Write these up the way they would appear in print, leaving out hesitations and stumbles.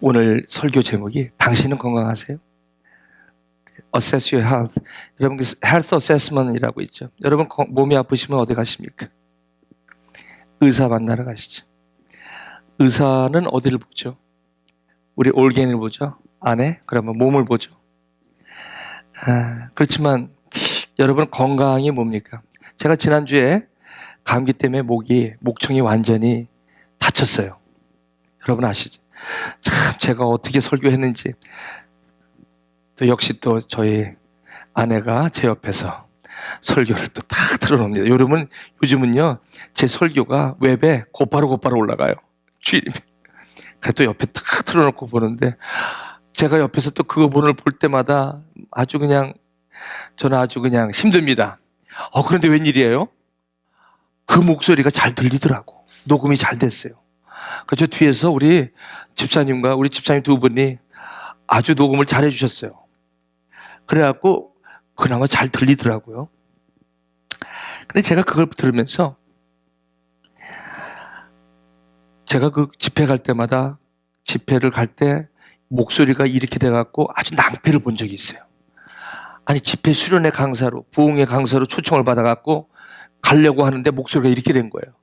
오늘 설교 제목이 당신은 건강하세요? Assess your health. 여러분 health assessment이라고 있죠. 여러분 몸이 아프시면 어디 가십니까? 의사 만나러 가시죠. 의사는 어디를 보죠? 우리 올게인을 보죠. 안에 그러면 몸을 보죠. 그렇지만 여러분 건강이 뭡니까? 제가 지난주에 감기 때문에 목청이 완전히 다쳤어요. 여러분 아시죠? 참 제가 어떻게 설교했는지 또 역시 또 저희 아내가 제 옆에서 설교를 또 다 틀어놓습니다. 여러분 요즘은요 제 설교가 웹에 곧바로 올라가요. 주일이면. 그래도 옆에 딱 틀어놓고 보는데 제가 옆에서 또 그거 볼 때마다 저는 아주 그냥 힘듭니다. 그런데 웬일이에요? 그 목소리가 잘 들리더라고. 녹음이 잘 됐어요. 그래서 뒤에서 우리 집사님과 우리 집사님 두 분이 아주 녹음을 잘 해주셨어요. 그래갖고 그나마 잘 들리더라고요. 근데 제가 그걸 들으면서 제가 그 집회 갈 때마다 집회를 갈 때 목소리가 이렇게 돼갖고 아주 낭패를 본 적이 있어요. 아니 집회 수련회 강사로 부흥회 강사로 초청을 받아갖고 가려고 하는데 목소리가 이렇게 된 거예요.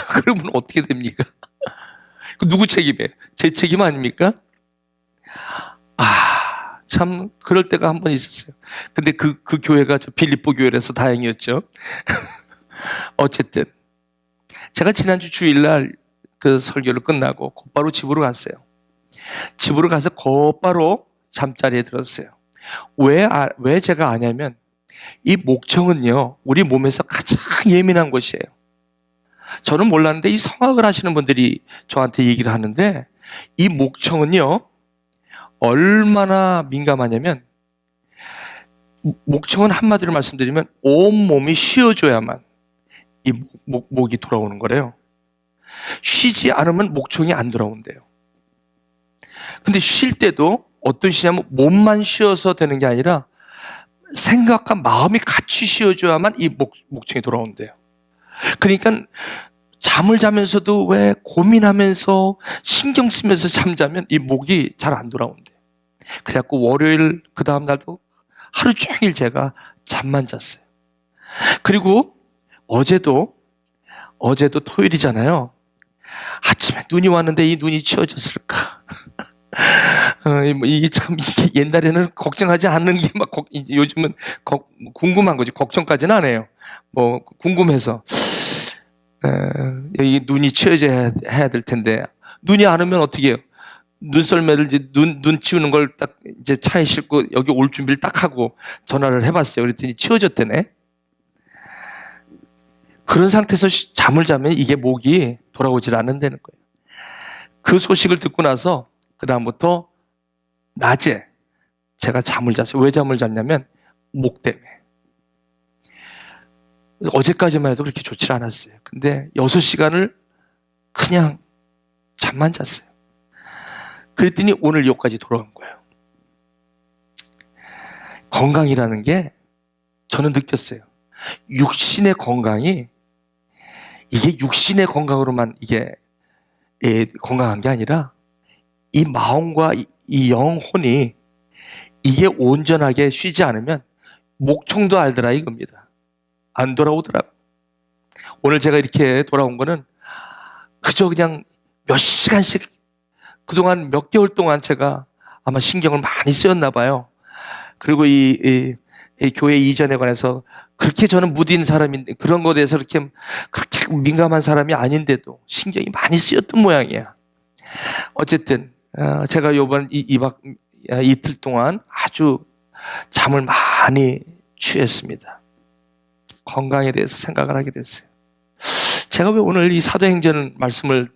그러면 어떻게 됩니까? 누구 책임이에요? 제 책임 아닙니까? 참 그럴 때가 한 번 있었어요. 근데 그 교회가 저 빌립보 교회라서 다행이었죠. 어쨌든 제가 지난주 주일날 그 설교를 끝나고 곧바로 집으로 갔어요. 집으로 가서 곧바로 잠자리에 들었어요. 왜 제가 아냐면 이 목청은요 우리 몸에서 가장 예민한 곳이에요. 저는 몰랐는데 이 성악을 하시는 분들이 저한테 얘기를 하는데 이 목청은요 얼마나 민감하냐면 목청은 한마디로 말씀드리면 온몸이 쉬어줘야만 이 목이 돌아오는 거래요. 쉬지 않으면 목청이 안 돌아온대요. 근데 쉴 때도 어떤 쉬냐면 몸만 쉬어서 되는 게 아니라 생각과 마음이 같이 쉬어줘야만 이 목청이 돌아온대요. 그러니까 잠을 자면서도 왜 고민하면서 신경 쓰면서 잠자면 이 목이 잘 안 돌아온대요. 그래갖고 월요일 그 다음 날도 하루 종일 제가 잠만 잤어요. 그리고 어제도 토요일이잖아요. 아침에 눈이 왔는데 이 눈이 치워졌을까? 이게 참 옛날에는 걱정하지 않는 게 막 요즘은 궁금한 거지. 걱정까지는 안 해요. 궁금해서 여기 눈이 치워져야 해야 될 텐데 눈이 안 오면 어떻게 해요? 눈썰매를 이제 눈 치우는 걸 딱 이제 차에 싣고 여기 올 준비를 딱 하고 전화를 해봤어요. 그랬더니 치워졌대네. 그런 상태에서 잠을 자면 이게 목이 돌아오질 않는다는 거예요. 그 소식을 듣고 나서 그 다음부터 낮에 제가 잠을 잤어요. 왜 잠을 잤냐면 목 때문에. 어제까지만 해도 그렇게 좋지 않았어요. 근데 6시간을 그냥 잠만 잤어요. 그랬더니 오늘 여기까지 돌아온 거예요. 건강이라는 게 저는 느꼈어요. 육신의 건강이 이게 육신의 건강으로만 이게 건강한 게 아니라 이 마음과 이 영혼이 이게 온전하게 쉬지 않으면 목청도 알더라 이겁니다. 안 돌아오더라고. 오늘 제가 이렇게 돌아온 거는 그저 그냥 몇 시간씩 그동안 몇 개월 동안 제가 아마 신경을 많이 쓰였나 봐요. 그리고 이 교회 이전에 관해서 그렇게 저는 무딘 사람인데 그런 거에 대해서 그렇게 민감한 사람이 아닌데도 신경이 많이 쓰였던 모양이야. 어쨌든 제가 요번 이틀 동안 아주 잠을 많이 취했습니다. 건강에 대해서 생각을 하게 됐어요. 제가 왜 오늘 이 사도행전 말씀을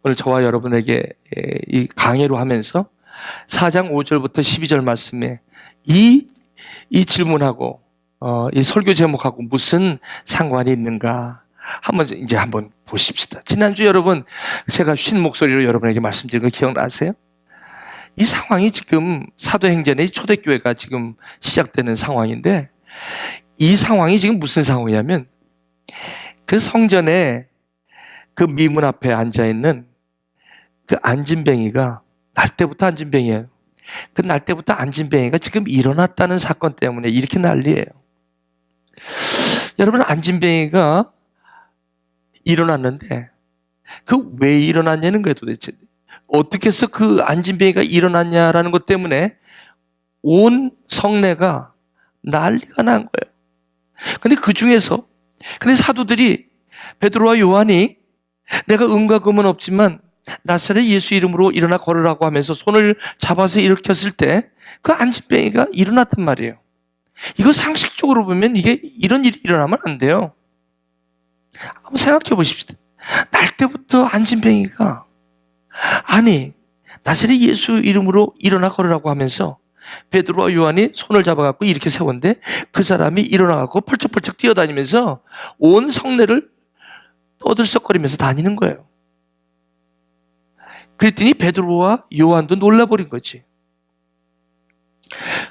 오늘 저와 여러분에게 이 강해로 하면서 4장 5절부터 12절 말씀에 이 질문하고 이 설교 제목하고 무슨 상관이 있는가 한번 보십시다. 지난주 여러분 제가 쉰 목소리로 여러분에게 말씀드린 거 기억나세요? 이 상황이 지금 사도행전의 초대교회가 지금 시작되는 상황인데 이 상황이 지금 무슨 상황이냐면 그 성전에 그 미문 앞에 앉아있는 그 안진뱅이가 날 때부터 안진뱅이에요. 그 날 때부터 안진뱅이가 지금 일어났다는 사건 때문에 이렇게 난리예요. 여러분, 안진뱅이가 일어났는데 그 왜 일어났냐는 거예요. 도대체 어떻게 해서 그 안진뱅이가 일어났냐라는 것 때문에 온 성내가 난리가 난 거예요. 근데 사도들이, 베드로와 요한이 내가 은과 금은 없지만 나사렛 예수 이름으로 일어나 걸으라고 하면서 손을 잡아서 일으켰을 때 그 안진뱅이가 일어났단 말이에요. 이거 상식적으로 보면 이게 이런 일이 일어나면 안 돼요. 한번 생각해 보십시다. 날 때부터 안진뱅이가, 아니 나사렛 예수 이름으로 일어나 걸으라고 하면서 베드로와 요한이 손을 잡아갖고 이렇게 세웠는데 그 사람이 일어나갖고 펄쩍펄쩍 뛰어다니면서 온 성내를 떠들썩거리면서 다니는 거예요. 그랬더니 베드로와 요한도 놀라버린 거지.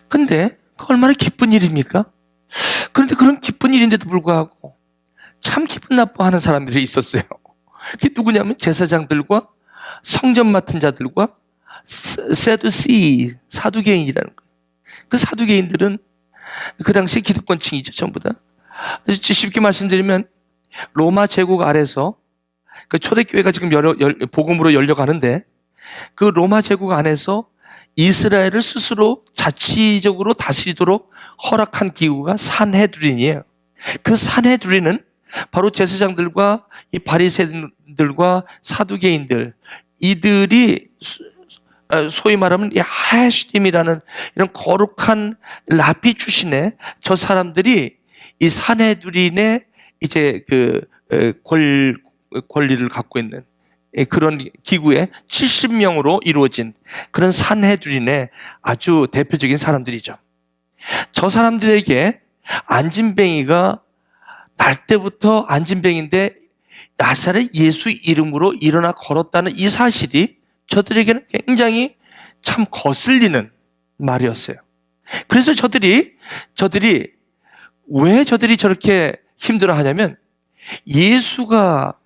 근데 그 얼마나 기쁜 일입니까? 그런데 그런 기쁜 일인데도 불구하고 참 기분 나빠하는 사람들이 있었어요. 그게 누구냐면 제사장들과 성전 맡은 자들과 세두시, 사두개인이라는 거예요. 그 사두개인들은 그 당시 기득권층이죠, 전부 다. 쉽게 말씀드리면 로마 제국 아래서 그 초대교회가 지금 복음으로 열려가는데 그 로마 제국 안에서 이스라엘을 스스로 자치적으로 다스리도록 허락한 기구가 산헤드린이에요. 그 산헤드린은 바로 제사장들과 이 바리새인들과 사두개인들, 이들이 소위 말하면 이 하시딤이라는 이런 거룩한 라피 출신의 저 사람들이 이 산헤드린의 이제 그 권리를 갖고 있는 그런 기구에 70명으로 이루어진 그런 산헤드린의 아주 대표적인 사람들이죠. 저 사람들에게 안진뱅이가 날 때부터 안진뱅인데 나사렛 예수 이름으로 일어나 걸었다는 이 사실이 저들에게는 굉장히 참 거슬리는 말이었어요. 그래서 저들이 왜 저렇게 힘들어하냐면 예수가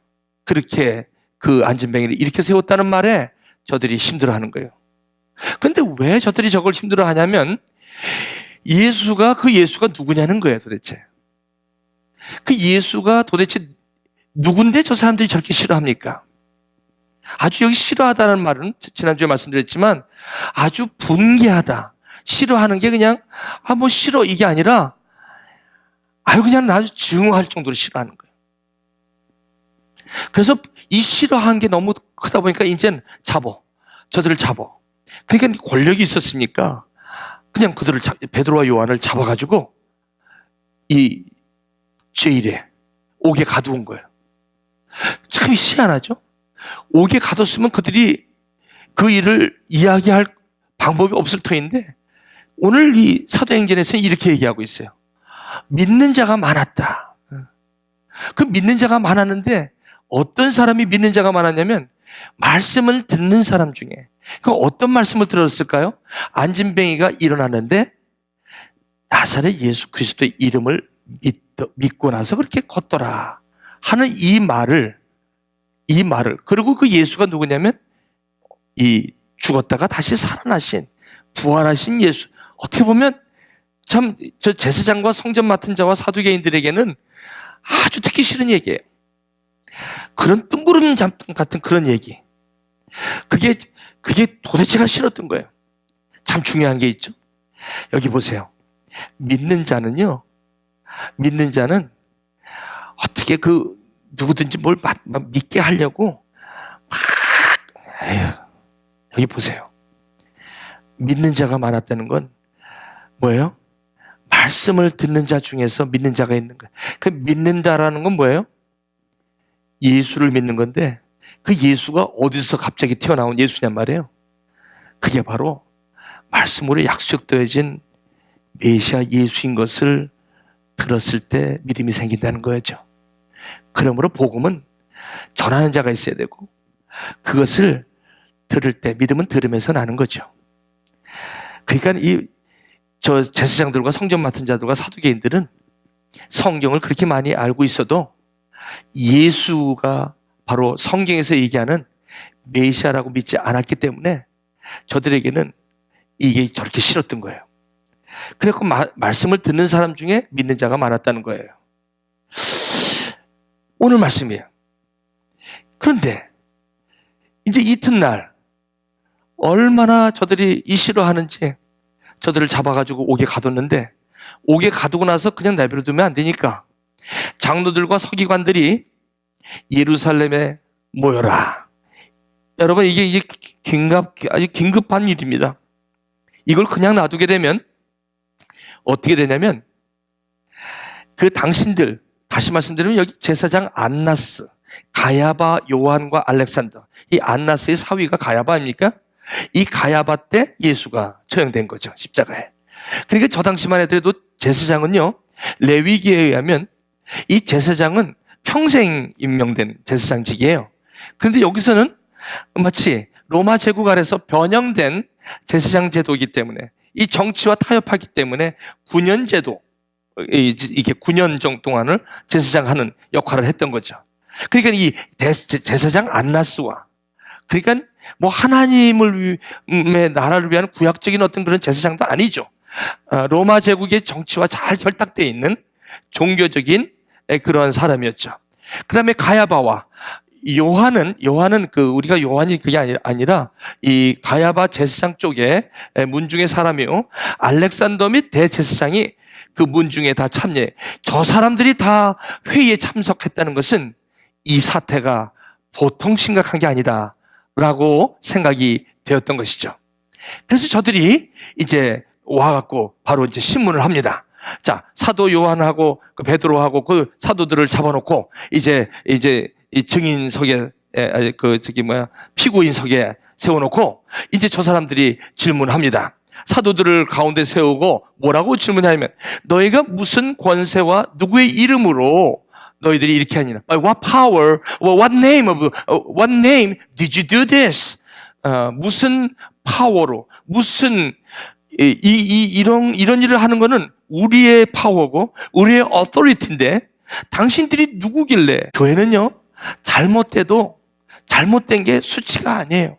그렇게 그 안진뱅이를 이렇게 세웠다는 말에 저들이 힘들어하는 거예요. 근데 왜 저들이 저걸 힘들어하냐면 그 예수가 누구냐는 거예요, 도대체. 그 예수가 도대체 누군데 저 사람들이 저렇게 싫어합니까? 아주 여기 싫어하다는 말은 지난주에 말씀드렸지만 아주 분개하다. 싫어하는 게 그냥 뭐 싫어 이게 아니라 그냥 아주 증오할 정도로 싫어하는 거예요. 그래서 이 싫어한 게 너무 크다 보니까 이제는 저들을 잡어. 그러니까 권력이 있었으니까 그냥 그들을 베드로와 요한을 잡아가지고 이 제일에 옥에 가두은 거예요. 참 희한하죠? 옥에 가뒀으면 그들이 그 일을 이야기할 방법이 없을 터인데 오늘 이 사도행전에서는 이렇게 얘기하고 있어요. 믿는 자가 많았다. 그 믿는 자가 많았는데 어떤 사람이 믿는 자가 많았냐면 말씀을 듣는 사람 중에 그 어떤 말씀을 들었을까요? 안진뱅이가 일어났는데 나사렛 예수 그리스도의 이름을 믿고 나서 그렇게 걷더라 하는 이 말을 그리고 그 예수가 누구냐면 이 죽었다가 다시 살아나신 부활하신 예수. 어떻게 보면 참 저 제사장과 성전 맡은 자와 사두개인들에게는 아주 듣기 싫은 얘기예요. 그런 뜬구름 잡동 같은 그런 얘기. 그게 도대체가 싫었던 거예요. 참 중요한 게 있죠. 여기 보세요. 믿는 자는 어떻게 누구든지 뭘 믿게 하려고 여기 보세요. 믿는 자가 많았다는 건 뭐예요? 말씀을 듣는 자 중에서 믿는 자가 있는 거예요. 그 믿는다라는 건 뭐예요? 예수를 믿는 건데 그 예수가 어디서 갑자기 튀어나온 예수냔 말이에요. 그게 바로 말씀으로 약속되어진 메시아 예수인 것을 들었을 때 믿음이 생긴다는 거죠. 그러므로 복음은 전하는 자가 있어야 되고 그것을 들을 때 믿음은 들으면서 나는 거죠. 그러니까 저 제사장들과 성전 맡은 자들과 사두개인들은 성경을 그렇게 많이 알고 있어도 예수가 바로 성경에서 얘기하는 메시아라고 믿지 않았기 때문에 저들에게는 이게 저렇게 싫었던 거예요. 그래서 말씀을 듣는 사람 중에 믿는 자가 많았다는 거예요. 오늘 말씀이에요. 그런데 이제 이튿날 얼마나 저들이 이 싫어하는지 저들을 잡아가지고 옥에 가뒀는데, 옥에 가두고 나서 그냥 내버려두면 안 되니까 장로들과 서기관들이 예루살렘에 모여라. 여러분, 이게 아주 긴급한 일입니다. 이걸 그냥 놔두게 되면 어떻게 되냐면, 그 당신들, 다시 말씀드리면 여기 제사장 안나스, 가야바, 요한과 알렉산더, 이 안나스의 사위가 가야바 아닙니까? 이 가야바 때 예수가 처형된 거죠, 십자가에. 그러니까 저 당시만 해도 제사장은요, 레위기에 의하면 이 제사장은 평생 임명된 제사장직이에요. 그런데 여기서는 마치 로마 제국 아래서 변형된 제사장 제도이기 때문에, 이 정치와 타협하기 때문에 9년 제도, 이게 9년 정도 동안을 제사장 하는 역할을 했던 거죠. 그러니까 이 제사장 안나스와, 그러니까 뭐 하나님의 나라를 위한 구약적인 어떤 그런 제사장도 아니죠. 로마 제국의 정치와 잘 결탁되어 있는 종교적인 그런 사람이었죠. 그 다음에 가야바와 요한은 우리가 요한이 그게 아니라 이 가야바 제사장 쪽에 문중의 사람이요. 알렉산더 및 대제사장이 그 문중에 다 참여해. 저 사람들이 다 회의에 참석했다는 것은 이 사태가 보통 심각한 게 아니다라고 생각이 되었던 것이죠. 그래서 저들이 이제 와갖고 바로 이제 신문을 합니다. 자, 사도 요한하고 그 베드로하고 그 사도들을 잡아놓고 이제 이 증인석에 피고인석에 세워놓고 이제 저 사람들이 질문합니다. 사도들을 가운데 세우고 뭐라고 질문하냐면, 너희가 무슨 권세와 누구의 이름으로 너희들이 이렇게 하느냐? By what power, what name did you do this? 무슨 파워로, 무슨 이런 일을 하는 거는 우리의 파워고 우리의 어토리티인데 당신들이 누구길래? 교회는요, 잘못돼도 잘못된 게 수치가 아니에요.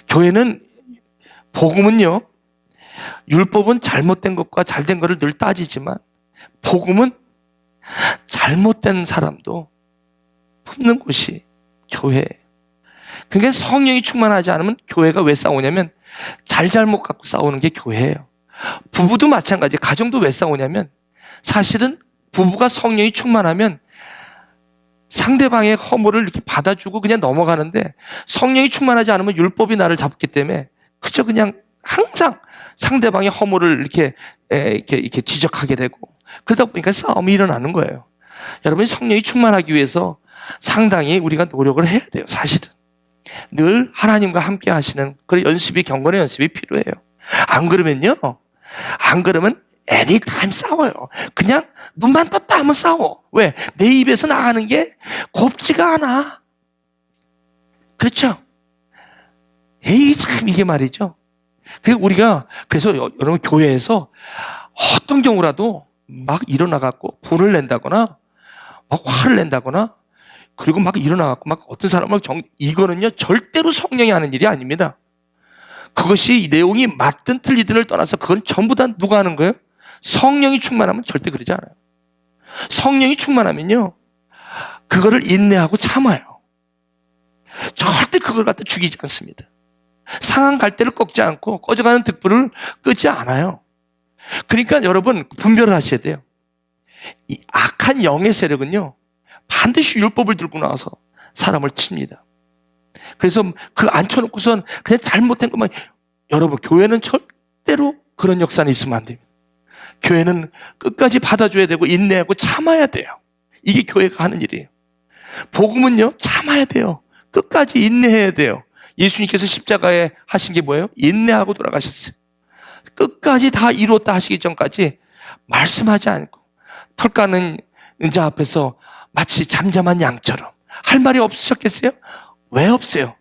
교회는 복음은요, 율법은 잘못된 것과 잘된 것을 늘 따지지만 복음은 잘못된 사람도 품는 곳이 교회예요. 그러니까 성령이 충만하지 않으면 교회가 왜 싸우냐면 잘못 갖고 싸우는 게 교회예요. 부부도 마찬가지. 가정도 왜 싸우냐면 사실은 부부가 성령이 충만하면 상대방의 허물을 이렇게 받아주고 그냥 넘어가는데, 성령이 충만하지 않으면 율법이 나를 잡기 때문에 그저 그냥 항상 상대방의 허물을 이렇게 지적하게 되고, 그러다 보니까 싸움이 일어나는 거예요. 여러분이 성령이 충만하기 위해서 상당히 우리가 노력을 해야 돼요. 사실은 늘 하나님과 함께 하시는 그런 연습이, 경건의 연습이 필요해요. 안 그러면 애니타임 싸워요. 그냥 눈만 떴다 하면 싸워. 왜? 내 입에서 나가는 게 곱지가 않아. 그렇죠? 에이, 참 이게 말이죠. 그래서 여러분 교회에서 어떤 경우라도 막 일어나갖고 불을 낸다거나 막 화를 낸다거나, 그리고 막 일어나갖고 막 어떤 사람을 이거는요 절대로 성령이 하는 일이 아닙니다. 그것이 내용이 맞든 틀리든을 떠나서 그건 전부 다 누가 하는 거예요? 성령이 충만하면 절대 그러지 않아요. 성령이 충만하면요, 그거를 인내하고 참아요. 절대 그걸 갖다 죽이지 않습니다. 상한 갈대를 꺾지 않고 꺼져가는 등불을 끄지 않아요. 그러니까 여러분 분별을 하셔야 돼요. 이 악한 영의 세력은요 반드시 율법을 들고 나와서 사람을 칩니다. 그래서 그 앉혀놓고선 그냥 잘못된 것만. 여러분, 교회는 절대로 그런 역사는 있으면 안 됩니다. 교회는 끝까지 받아줘야 되고 인내하고 참아야 돼요. 이게 교회가 하는 일이에요. 복음은요 참아야 돼요. 끝까지 인내해야 돼요. 예수님께서 십자가에 하신 게 뭐예요? 인내하고 돌아가셨어요. 끝까지 다 이루었다 하시기 전까지 말씀하지 않고 털 까는 자 앞에서 마치 잠잠한 양처럼 할 말이 없으셨겠어요? 왜 없어요?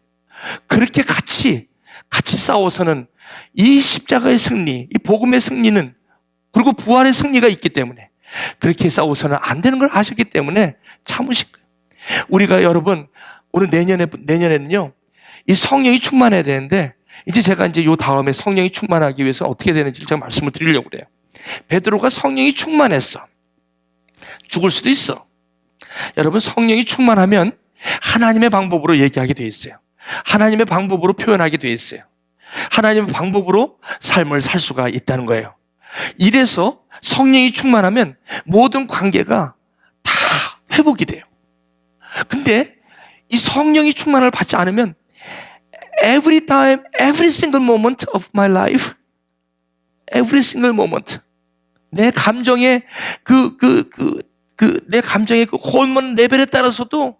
그렇게 같이 싸워서는 이 십자가의 승리, 이 복음의 승리는, 그리고 부활의 승리가 있기 때문에 그렇게 싸워서는 안 되는 걸 아셨기 때문에 참으신 거예요. 우리가 여러분 오늘 내년에는요, 이 성령이 충만해야 되는데, 이제 제가 이제 요 다음에 성령이 충만하기 위해서 어떻게 되는지 제가 말씀을 드리려고 그래요. 베드로가 성령이 충만했어. 죽을 수도 있어. 여러분, 성령이 충만하면 하나님의 방법으로 얘기하게 돼 있어요. 하나님의 방법으로 표현하게 돼 있어요. 하나님의 방법으로 삶을 살 수가 있다는 거예요. 이래서 성령이 충만하면 모든 관계가 다 회복이 돼요. 근데 이 성령이 충만을 받지 않으면 every time, every single moment of my life, every single moment, 내 감정의 내 감정의 그 호르몬 레벨에 따라서도,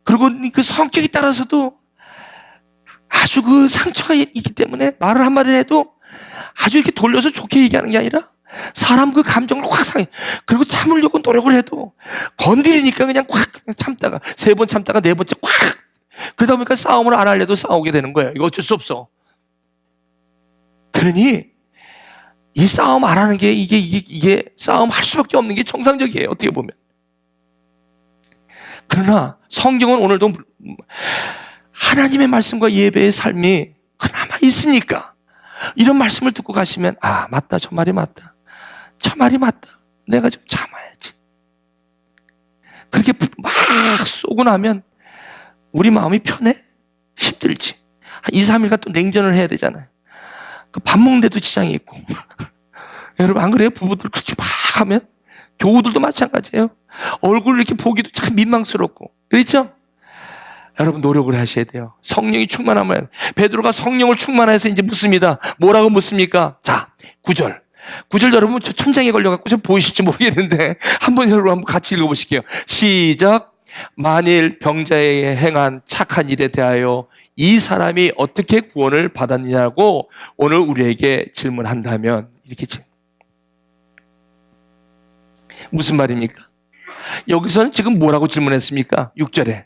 그리고 그 성격에 따라서도 아주 그 상처가 있기 때문에 말을 한마디 해도 아주 이렇게 돌려서 좋게 얘기하는 게 아니라 사람 그 감정을 확 상해. 그리고 참으려고 노력을 해도 건드리니까 그냥 꽉 참다가 3번 참다가 4번째 꽉. 그러다 보니까 싸움을 안 하려도 싸우게 되는 거예요. 이거 어쩔 수 없어. 그러니 이 싸움 안 하는 게 이게 싸움 할 수밖에 없는 게 정상적이에요. 어떻게 보면. 그러나 성경은 오늘도 하나님의 말씀과 예배의 삶이 그나마 있으니까 이런 말씀을 듣고 가시면, 아, 맞다. 저 말이 맞다. 저 말이 맞다. 내가 좀 참아야지. 그렇게 막 쏘고 나면 우리 마음이 편해? 힘들지. 한 2, 3일간 또 냉전을 해야 되잖아요. 그 밥 먹는데도 지장이 있고. 여러분, 안 그래요? 부부들 그렇게 막 하면? 교우들도 마찬가지예요. 얼굴을 이렇게 보기도 참 민망스럽고. 그렇죠? 여러분, 노력을 하셔야 돼요. 성령이 충만하면, 베드로가 성령을 충만해서 이제 묻습니다. 뭐라고 묻습니까? 자, 9절 여러분, 저 천장에 걸려갖고 좀 보이실지 모르겠는데 여러분 한번 같이 읽어보실게요. 시작. 만일 병자에게 행한 착한 일에 대하여 이 사람이 어떻게 구원을 받았느냐고 오늘 우리에게 질문한다면, 이렇게 무슨 말입니까? 여기서는 지금 뭐라고 질문했습니까? 7절에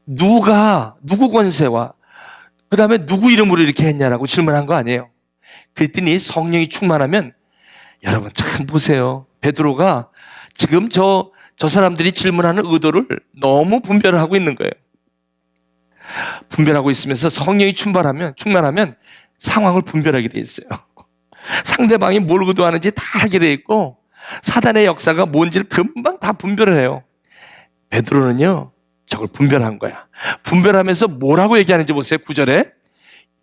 누구 권세와 그 다음에 누구 이름으로 이렇게 했냐라고 질문한 거 아니에요. 그랬더니 성령이 충만하면, 여러분 참 보세요. 베드로가 지금 저 사람들이 질문하는 의도를 너무 분별을 하고 있는 거예요. 분별하고 있으면서 성령이 충만하면 상황을 분별하게 돼 있어요. 상대방이 뭘 의도하는지 다 알게 돼 있고 사단의 역사가 뭔지를 금방 다 분별을 해요. 베드로는요, 저걸 분별한 거야. 분별하면서 뭐라고 얘기하는지 보세요. 9절에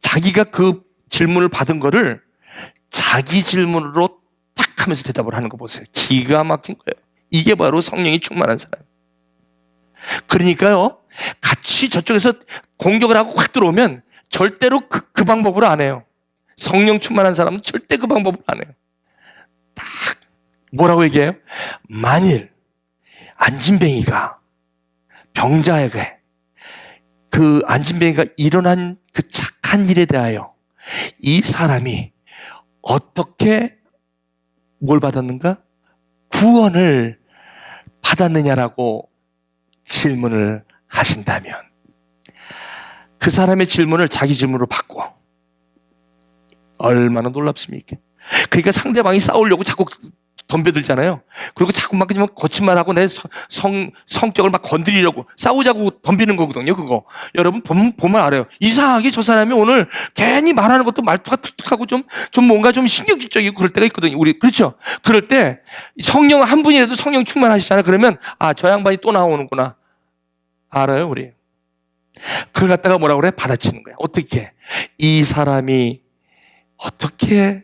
자기가 그 질문을 받은 거를 자기 질문으로 탁 하면서 대답을 하는 거 보세요. 기가 막힌 거예요. 이게 바로 성령이 충만한 사람. 그러니까요, 같이 저쪽에서 공격을 하고 확 들어오면 절대로 그 방법으로 안 해요. 성령 충만한 사람은 절대 그 방법으로 안 해요. 딱 뭐라고 얘기해요? 만일 안진뱅이가 병자에게 그 안진뱅이가 일어난 그 착한 일에 대하여 이 사람이 어떻게 뭘 받았는가? 구원을 받았느냐라고 질문을 하신다면, 그 사람의 질문을 자기 질문으로 바꿔. 얼마나 놀랍습니까? 그러니까 상대방이 싸우려고 자꾸 덤벼들잖아요. 그리고 자꾸 막 그냥 거친 말하고 내 성격을 막 건드리려고 싸우자고 덤비는 거거든요. 그거 여러분 보면 알아요. 이상하게 저 사람이 오늘 괜히 말하는 것도 말투가 툭툭하고 좀 뭔가 좀 신경질적이고 그럴 때가 있거든요. 우리 그렇죠? 그럴 때 성령 한 분이라도 성령 충만하시잖아요. 그러면 아, 저 양반이 또 나오는구나. 알아요, 우리. 그걸 갖다가 뭐라고 그래? 받아치는 거야. 어떻게? 이 사람이 어떻게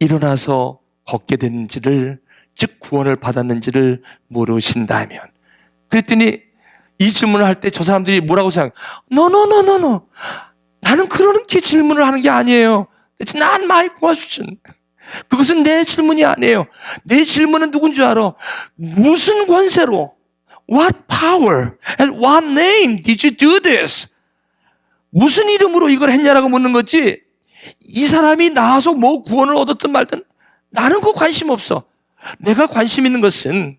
일어나서 걷게 됐는지를, 즉 구원을 받았는지를 모르신다면. 그랬더니 이 질문을 할 때 저 사람들이 뭐라고 생각해? No. 나는 그렇게 질문을 하는 게 아니에요. It's not my question. 그것은 내 질문이 아니에요. 내 질문은 누군 줄 알아? 무슨 권세로? What power and what name did you do this? 무슨 이름으로 이걸 했냐라고 묻는 거지. 이 사람이 나와서 뭐 구원을 얻었든 말든 나는 그 관심 없어. 내가 관심 있는 것은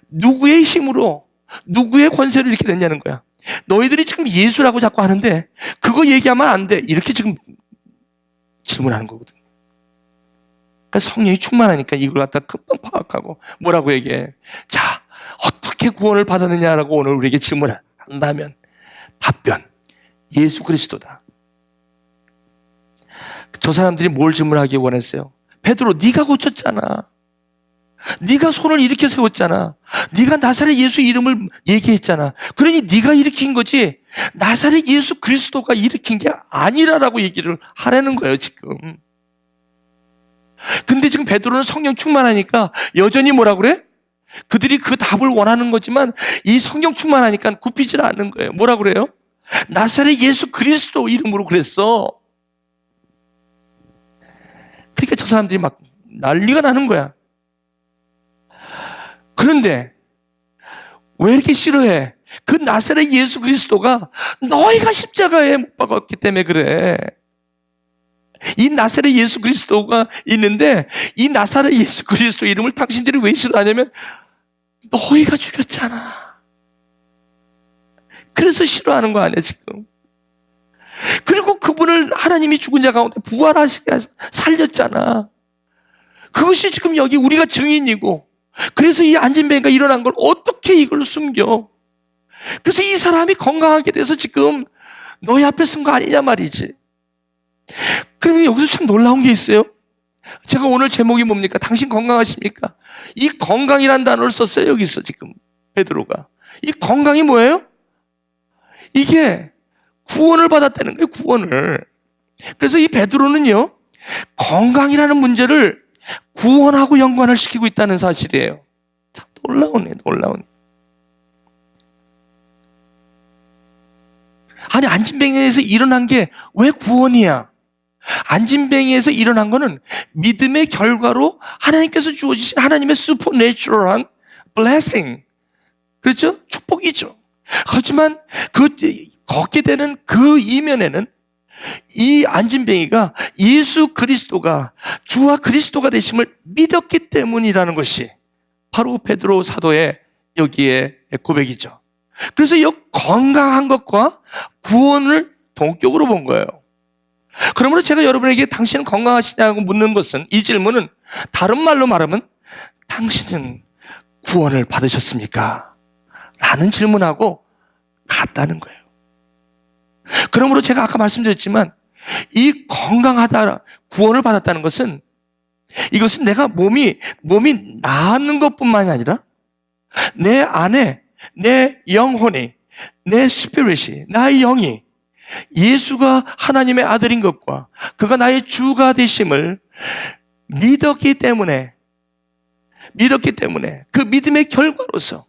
누구의 힘으로, 누구의 권세로 이렇게 됐냐는 거야. 너희들이 지금 예수라고 자꾸 하는데 그거 얘기하면 안 돼. 이렇게 지금 질문하는 거거든. 그러니까 성령이 충만하니까 이걸 갖다 금방 파악하고 뭐라고 얘기해. 자, 어떻게 구원을 받았느냐라고 오늘 우리에게 질문을 한다면 답변, 예수 그리스도다. 저 사람들이 뭘 질문하기 원했어요? 베드로, 네가 고쳤잖아. 네가 손을 이렇게 세웠잖아. 네가 나사렛 예수 이름을 얘기했잖아. 그러니 네가 일으킨 거지 나사렛 예수 그리스도가 일으킨 게 아니라라고 얘기를 하라는 거예요 지금. 근데 지금 베드로는 성령 충만하니까 여전히 뭐라 그래? 그들이 그 답을 원하는 거지만 이 성령 충만하니까 굽히질 않는 거예요. 뭐라 그래요? 나사렛 예수 그리스도 이름으로 그랬어. 그러니까 저 사람들이 막 난리가 나는 거야. 그런데 왜 이렇게 싫어해? 그 나사렛 예수 그리스도가 너희가 십자가에 못 박았기 때문에 그래. 이 나사렛 예수 그리스도가 있는데 이 나사렛 예수 그리스도 이름을 당신들이 왜 싫어하냐면 너희가 죽였잖아. 그래서 싫어하는 거 아니야 지금. 그리고 그분을 하나님이 죽은 자 가운데 부활하시게 살렸잖아. 그것이 지금 여기 우리가 증인이고, 그래서 이 안진뱅이가 일어난 걸 어떻게 이걸 숨겨? 그래서 이 사람이 건강하게 돼서 지금 너희 앞에 쓴 거 아니냐 말이지. 그런데 여기서 참 놀라운 게 있어요. 제가 오늘 제목이 뭡니까? 당신 건강하십니까? 이 건강이란 단어를 썼어요 여기서 지금 베드로가. 이 건강이 뭐예요? 이게 구원을 받았다는 거예요, 구원을. 그래서 이 베드로는요, 건강이라는 문제를 구원하고 연관을 시키고 있다는 사실이에요. 참 놀라우네, 놀라우네. 아니, 안진뱅이에서 일어난 게 왜 구원이야? 안진뱅이에서 일어난 거는 믿음의 결과로 하나님께서 주어주신 하나님의 슈퍼내추럴한 blessing. 그렇죠? 축복이죠. 하지만 걷게 되는 그 이면에는 이 안진뱅이가 예수 그리스도가 주와 그리스도가 되심을 믿었기 때문이라는 것이 바로 베드로 사도의 여기에 고백이죠. 그래서 이 건강한 것과 구원을 동격으로 본 거예요. 그러므로 제가 여러분에게 당신은 건강하시냐고 묻는 것은, 이 질문은 다른 말로 말하면 당신은 구원을 받으셨습니까? 라는 질문하고 같다는 거예요. 그러므로 제가 아까 말씀드렸지만 이 건강하다, 구원을 받았다는 것은, 이것은 내가 몸이 나았는 것뿐만이 아니라 내 안에 내 영혼이, 내 스피릿이, 나의 영이 예수가 하나님의 아들인 것과 그가 나의 주가 되심을 믿었기 때문에 그 믿음의 결과로서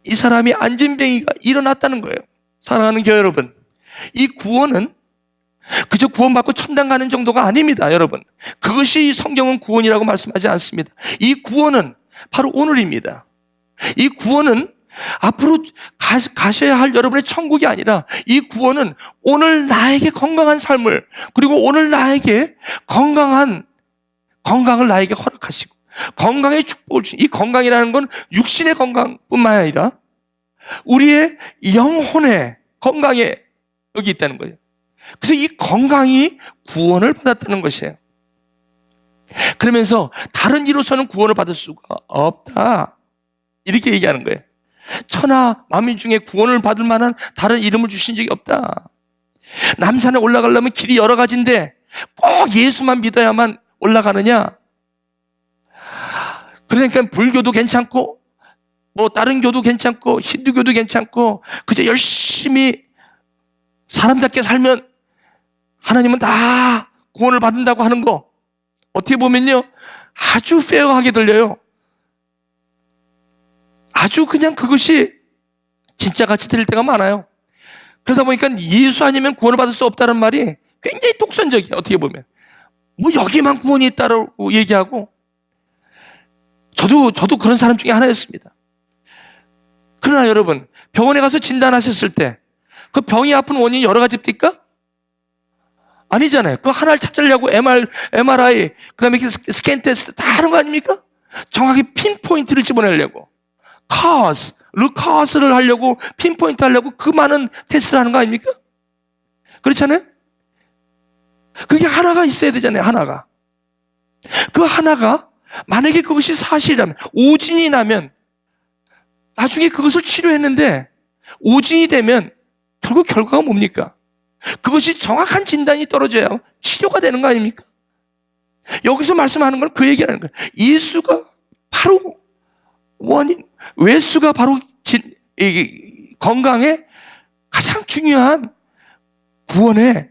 이 사람이 안진뱅이가 일어났다는 거예요. 사랑하는 교회 여러분, 이 구원은 그저 구원받고 천당 가는 정도가 아닙니다, 여러분. 그것이 성경은 구원이라고 말씀하지 않습니다. 이 구원은 바로 오늘입니다. 이 구원은 앞으로 가셔야 할 여러분의 천국이 아니라, 이 구원은 오늘 나에게 건강한 삶을, 그리고 오늘 나에게 건강을 나에게 허락하시고 건강의 축복을 주신, 이 건강이라는 건 육신의 건강뿐만 아니라 우리의 영혼의 건강에 여기 있다는 거예요. 그래서 이 건강이 구원을 받았다는 것이에요. 그러면서 다른 이로서는 구원을 받을 수가 없다, 이렇게 얘기하는 거예요. 천하 만민 중에 구원을 받을 만한 다른 이름을 주신 적이 없다. 남산에 올라가려면 길이 여러 가지인데 꼭 예수만 믿어야만 올라가느냐? 그러니까 불교도 괜찮고 뭐 다른 교도 괜찮고 힌두교도 괜찮고 그저 열심히 사람답게 살면 하나님은 다 구원을 받는다고 하는 거, 어떻게 보면요 아주 페어하게 들려요. 아주 그냥 그것이 진짜같이 들릴 때가 많아요. 그러다 보니까 예수 아니면 구원을 받을 수 없다는 말이 굉장히 독선적이에요. 어떻게 보면 뭐 여기만 구원이 있다고 얘기하고, 저도 그런 사람 중에 하나였습니다. 그러나 여러분, 병원에 가서 진단하셨을 때 그 병이 아픈 원인이 여러 가지입니까? 아니잖아요. 그 하나를 찾으려고 MRI, 그 다음에 스캔 테스트 다 하는 거 아닙니까? 정확히 핀포인트를 집어내려고, 루카스를 하려고, 핀포인트 하려고 그 많은 테스트를 하는 거 아닙니까? 그렇잖아요? 그게 하나가 있어야 되잖아요, 하나가. 그 하나가 만약에 그것이 사실이라면, 오진이 나면 나중에 그것을 치료했는데 오진이 되면 결국 결과가 뭡니까? 그것이 정확한 진단이 떨어져야 치료가 되는 거 아닙니까? 여기서 말씀하는 건 그 얘기라는 거예요. 예수가 바로 원인, 외수가 바로 건강의 가장 중요한 구원에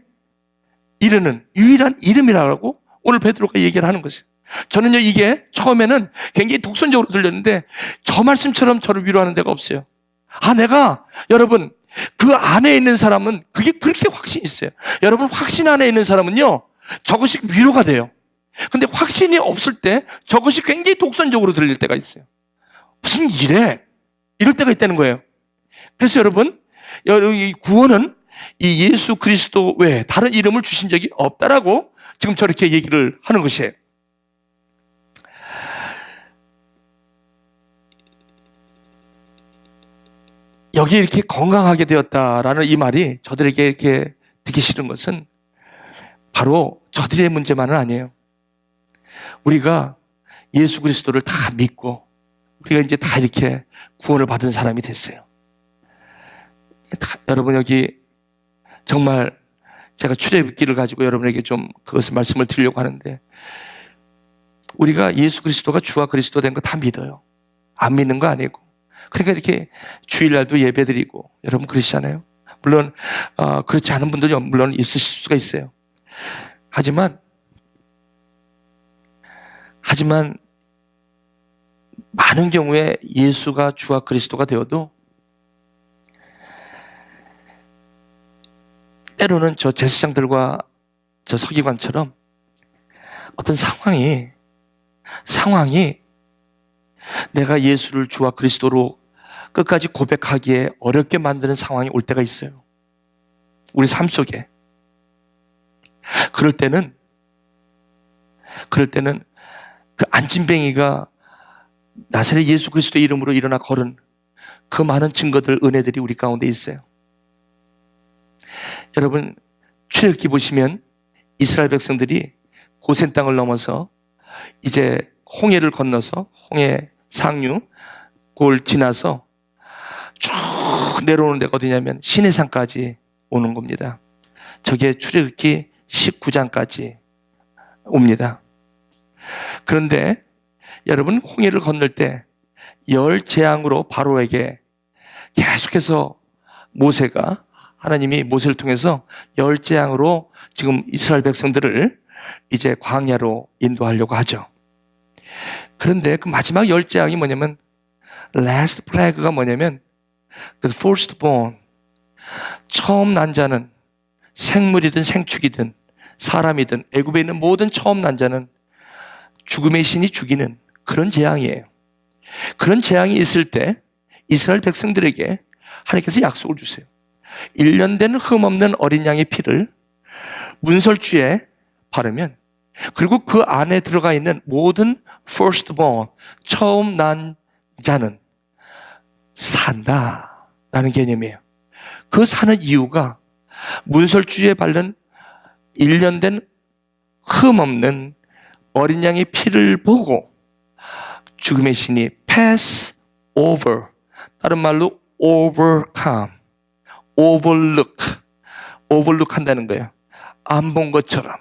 이르는 유일한 이름이라고 오늘 베드로가 얘기를 하는 것이에요. 저는요, 이게 처음에는 굉장히 독선적으로 들렸는데 저 말씀처럼 저를 위로하는 데가 없어요. 내가 여러분 그 안에 있는 사람은 그게 그렇게 확신이 있어요. 여러분 확신 안에 있는 사람은요, 저것이 위로가 돼요. 근데 확신이 없을 때 저것이 굉장히 독선적으로 들릴 때가 있어요. 무슨 일에 이럴 때가 있다는 거예요. 그래서 여러분, 이 구원은 이 예수 그리스도 외에 다른 이름을 주신 적이 없다라고 지금 저렇게 얘기를 하는 것이에요. 여기 이렇게 건강하게 되었다라는 이 말이 저들에게 이렇게 듣기 싫은 것은 바로 저들의 문제만은 아니에요. 우리가 예수 그리스도를 다 믿고 우리가 이제 다 이렇게 구원을 받은 사람이 됐어요. 여러분, 여기 정말 제가 출애굽기를 가지고 여러분에게 좀 그것을 말씀을 드리려고 하는데, 우리가 예수 그리스도가 주와 그리스도 된 거 다 믿어요. 안 믿는 거 아니고. 그러니까 이렇게 주일날도 예배드리고 여러분 그러시잖아요. 물론 그렇지 않은 분들이 물론 있으실 수가 있어요. 하지만 많은 경우에 예수가 주와 그리스도가 되어도 때로는 저 제사장들과 저 서기관처럼 어떤 상황이 내가 예수를 주와 그리스도로 끝까지 고백하기에 어렵게 만드는 상황이 올 때가 있어요. 우리 삶 속에. 그럴 때는 그 안진뱅이가 나사렛 예수 그리스도의 이름으로 일어나 걸은 그 많은 증거들, 은혜들이 우리 가운데 있어요. 여러분, 출애굽기 보시면 이스라엘 백성들이 고센 땅을 넘어서 이제 홍해를 건너서 홍해 상류 그걸 지나서 쭉 내려오는 데가 어디냐면 시내산까지 오는 겁니다. 저게 출애굽기 19장까지 옵니다. 그런데 여러분, 홍해를 건널 때 열 재앙으로 바로에게 계속해서 하나님이 모세를 통해서 열 재앙으로 지금 이스라엘 백성들을 이제 광야로 인도하려고 하죠. 그런데 그 마지막 열 재앙이 뭐냐면, last plague가 뭐냐면 the firstborn, 처음 난 자는 생물이든 생축이든 사람이든 애굽에 있는 모든 처음 난 자는 죽음의 신이 죽이는 그런 재앙이에요. 그런 재앙이 있을 때 이스라엘 백성들에게 하나님께서 약속을 주세요. 1년 된 흠없는 어린 양의 피를 문설주에 바르면, 그리고 그 안에 들어가 있는 모든 firstborn, 처음 난 자는 산다라는 개념이에요. 그 사는 이유가 문설주에 바른 1년 된 흠없는 어린 양의 피를 보고 죽음의 신이 pass over, 다른 말로 overcome, overlook 한다는 거예요. 안 본 것처럼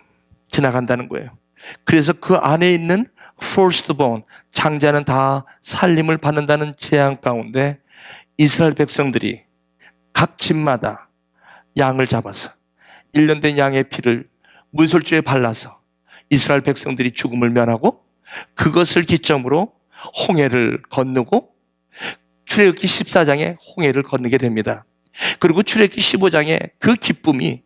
지나간다는 거예요. 그래서 그 안에 있는 firstborn, 장자는 다 살림을 받는다는 재앙 가운데 이스라엘 백성들이 각 집마다 양을 잡아서 1년 된 양의 피를 문설주에 발라서 이스라엘 백성들이 죽음을 면하고, 그것을 기점으로 홍해를 건너고 출애굽기 14장에 홍해를 건너게 됩니다. 그리고 출애굽기 15장에 그 기쁨이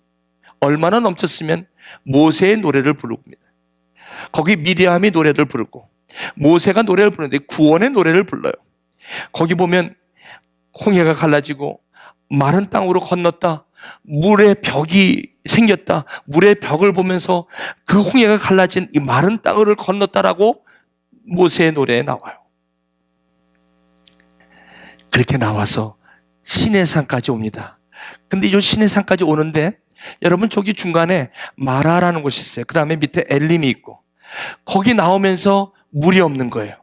얼마나 넘쳤으면 모세의 노래를 부릅니다. 거기 미리암이 노래를 부르고 모세가 노래를 부르는데 구원의 노래를 불러요. 거기 보면 홍해가 갈라지고 마른 땅으로 건넜다, 물의 벽이 생겼다, 물의 벽을 보면서 그 홍해가 갈라진 이 마른 땅을 건넜다라고 모세의 노래에 나와요. 그렇게 나와서 시내산까지 옵니다. 근데 이 시내산까지 오는데 여러분, 저기 중간에 마라라는 곳이 있어요. 그 다음에 밑에 엘림이 있고, 거기 나오면서 물이 없는 거예요.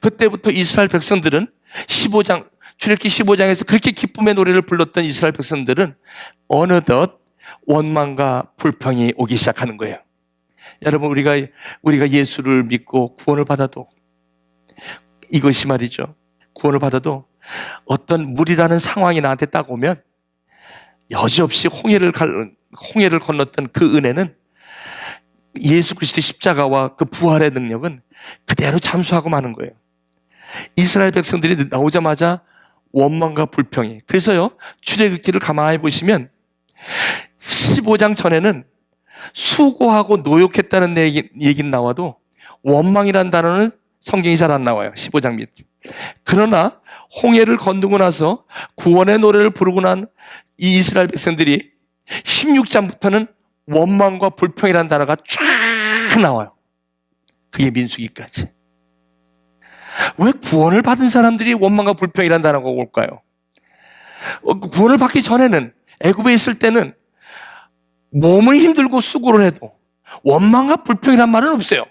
그때부터 이스라엘 백성들은 15장 출애굽기 15장에서 그렇게 기쁨의 노래를 불렀던 이스라엘 백성들은 어느덧 원망과 불평이 오기 시작하는 거예요. 여러분, 우리가 예수를 믿고 구원을 받아도, 이것이 말이죠, 구원을 받아도 어떤 물이라는 상황이 나한테 딱 오면 여지없이 홍해를 건넜던 그 은혜는, 예수 그리스도의 십자가와 그 부활의 능력은 그대로 잠수하고 마는 거예요. 이스라엘 백성들이 나오자마자 원망과 불평이. 그래서요, 출애굽기를 가만히 보시면 15장 전에는 수고하고 노역했다는 얘기는 나와도 원망이라는 단어는 성경이 잘 안 나와요. 15장 밑. 그러나 홍해를 건너고 나서 구원의 노래를 부르고 난 이 이스라엘 백성들이 16장부터는 원망과 불평이라는 단어가 쫙 나와요. 그게 민수기까지. 왜 구원을 받은 사람들이 원망과 불평이라는 단어가 올까요? 구원을 받기 전에는, 애굽에 있을 때는 몸은 힘들고 수고를 해도 원망과 불평이란 말은 없어요.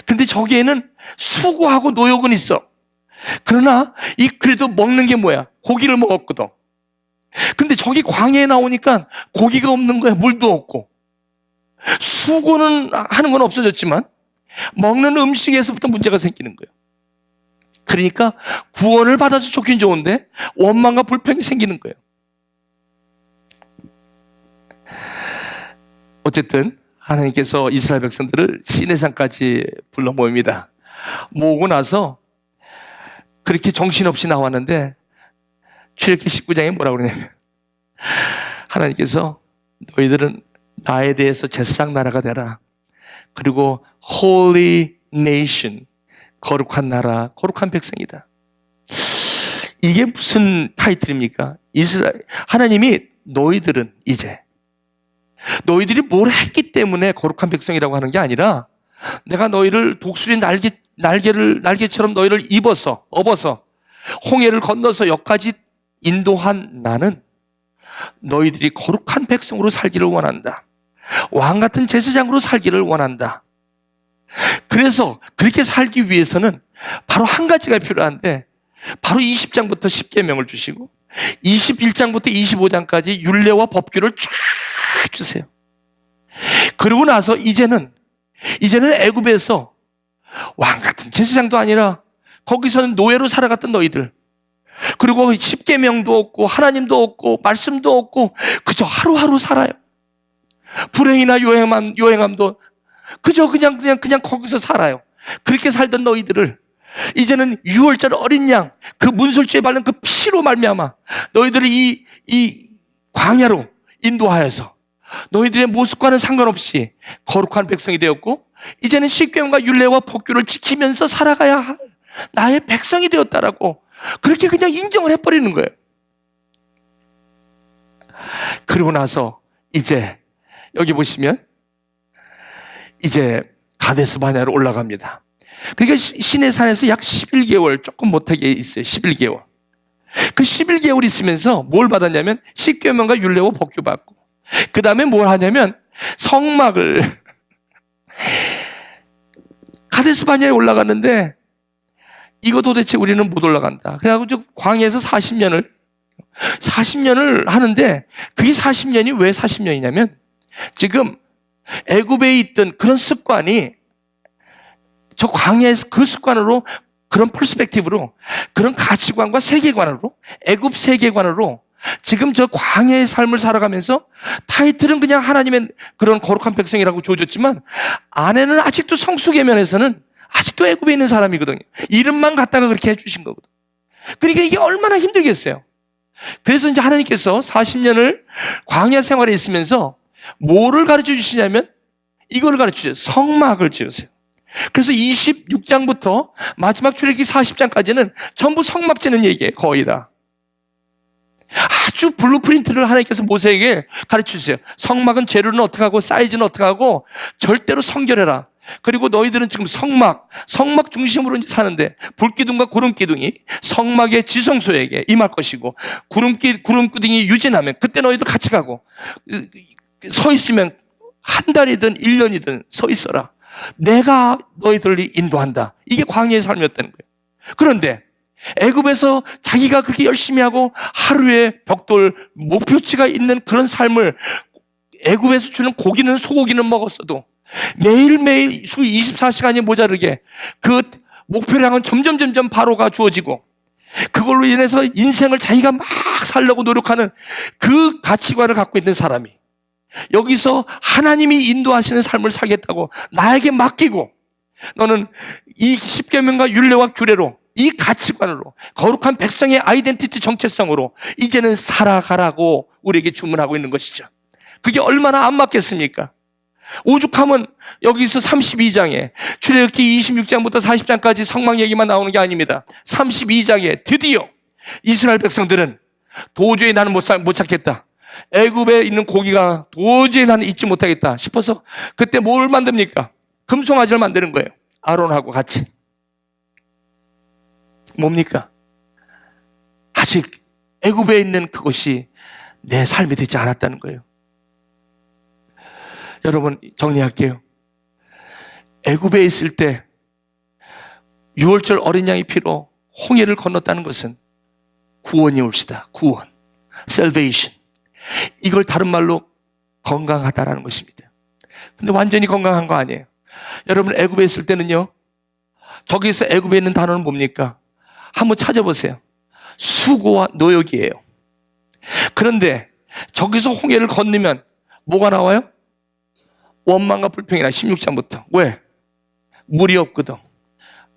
근데 저기에는 수고하고 노역은 있어. 그러나 그래도 먹는 게 뭐야? 고기를 먹었거든. 근데 저기 광야에 나오니까 고기가 없는 거야. 물도 없고. 수고는 하는 건 없어졌지만 먹는 음식에서부터 문제가 생기는 거예요. 그러니까 구원을 받아서 좋긴 좋은데 원망과 불평이 생기는 거예요. 어쨌든 하나님께서 이스라엘 백성들을 시내산까지 불러 모읍니다. 모으고 나서 그렇게 정신없이 나왔는데 출애굽기 19장에 뭐라고 그러냐면, 하나님께서 너희들은 나에 대해서 제사장 나라가 되라. 그리고 Holy Nation, 거룩한 나라, 거룩한 백성이다. 이게 무슨 타이틀입니까? 하나님이 너희들은 이제, 너희들이 뭘 했기 때문에 거룩한 백성이라고 하는 게 아니라, 내가 너희를 독수리 날개처럼 너희를 업어서 홍해를 건너서 여기까지 인도한 나는 너희들이 거룩한 백성으로 살기를 원한다. 왕 같은 제사장으로 살기를 원한다. 그래서 그렇게 살기 위해서는 바로 한 가지가 필요한데, 바로 20장부터 10계명을 주시고 21장부터 25장까지 율례와 법규를 쫙 주세요. 그러고 나서 이제는 애굽에서 왕 같은 제사장도 아니라 거기서는 노예로 살아갔던 너희들, 그리고 10계명도 없고 하나님도 없고 말씀도 없고 그저 하루하루 살아요. 불행이나 요행함도 그저 그냥 거기서 살아요. 그렇게 살던 너희들을 이제는 6월절 어린 양, 그 문설주에 바른 그 피로 말미암아 너희들을 이 광야로 인도하여서 너희들의 모습과는 상관없이 거룩한 백성이 되었고, 이제는 십계명과 율례와 법규를 지키면서 살아가야 할 나의 백성이 되었다라고 그렇게 그냥 인정을 해버리는 거예요. 그러고 나서 이제 여기 보시면 이제 가데스 바네아로 올라갑니다. 그러니까 시내산에서 약 11개월 조금 못하게 있어요. 11개월. 그 11개월 있으면서 뭘 받았냐면 십계명과 율례와 법규 받고, 그 다음에 뭘 하냐면 성막을 가데스 바네아에 올라갔는데 이거 도대체 우리는 못 올라간다. 그래가지고 광야에서 40년을 하는데, 그게 40년이 왜 40년이냐면 지금 애굽에 있던 그런 습관이 저 광야에서 그 습관으로, 그런 퍼스펙티브로, 그런 가치관과 세계관으로, 애굽 세계관으로 지금 저 광야의 삶을 살아가면서 타이틀은 그냥 하나님의 그런 거룩한 백성이라고 줘줬지만 안에는 아직도 성수계면에서는 아직도 애굽에 있는 사람이거든요. 이름만 갖다가 그렇게 해주신 거거든. 그러니까 이게 얼마나 힘들겠어요. 그래서 이제 하나님께서 40년을 광야 생활에 있으면서 뭐를 가르쳐 주시냐면 이거를 가르쳐 주세요. 성막을 지으세요. 그래서 26장부터 마지막 출애굽기 40장까지는 전부 성막 짓는 얘기예요. 거의 다. 아주 블루프린트를 하나님께서 모세에게 가르쳐 주세요. 성막은 재료는 어떻게 하고 사이즈는 어떻게 하고 절대로 성결해라. 그리고 너희들은 지금 성막 중심으로 이제 사는데 불기둥과 구름기둥이 성막의 지성소에게 임할 것이고, 구름기둥이 유진하면 그때 너희들 같이 가고, 서 있으면 한 달이든 1년이든 서 있어라. 내가 너희들을 인도한다. 이게 광야의 삶이었다는 거예요. 그런데 애굽에서 자기가 그렇게 열심히 하고 하루에 벽돌 목표치가 있는 그런 삶을 애굽에서 주는 고기는 소고기는 먹었어도 매일매일 수 24시간이 모자르게 그 목표량은 점점 바로가 주어지고 그걸로 인해서 인생을 자기가 막 살려고 노력하는 그 가치관을 갖고 있는 사람이 여기서 하나님이 인도하시는 삶을 살겠다고 나에게 맡기고 너는 이 십계명과 율례와 규례로 이 가치관으로 거룩한 백성의 아이덴티티 정체성으로 이제는 살아가라고 우리에게 주문하고 있는 것이죠. 그게 얼마나 안 맞겠습니까? 오죽하면 여기서 32장에 출애굽기 26장부터 40장까지 성막 얘기만 나오는 게 아닙니다. 32장에 드디어 이스라엘 백성들은 도저히 나는 못 찾겠다. 애굽에 있는 고기가 도저히 나는 잊지 못하겠다 싶어서 그때 뭘 만듭니까? 금송아지를 만드는 거예요. 아론하고 같이. 뭡니까? 아직 애굽에 있는 그것이 내 삶이 되지 않았다는 거예요. 여러분 정리할게요. 애굽에 있을 때 6월절 어린 양의 피로 홍해를 건넜다는 것은 구원이 올시다. 구원, salvation. 이걸 다른 말로 건강하다라는 것입니다. 근데 완전히 건강한 거 아니에요. 여러분 애굽에 있을 때는요, 저기서 애굽에 있는 단어는 뭡니까? 한번 찾아보세요. 수고와 노역이에요. 그런데 저기서 홍해를 건너면 뭐가 나와요? 원망과 불평이나 16장부터. 왜? 물이 없거든.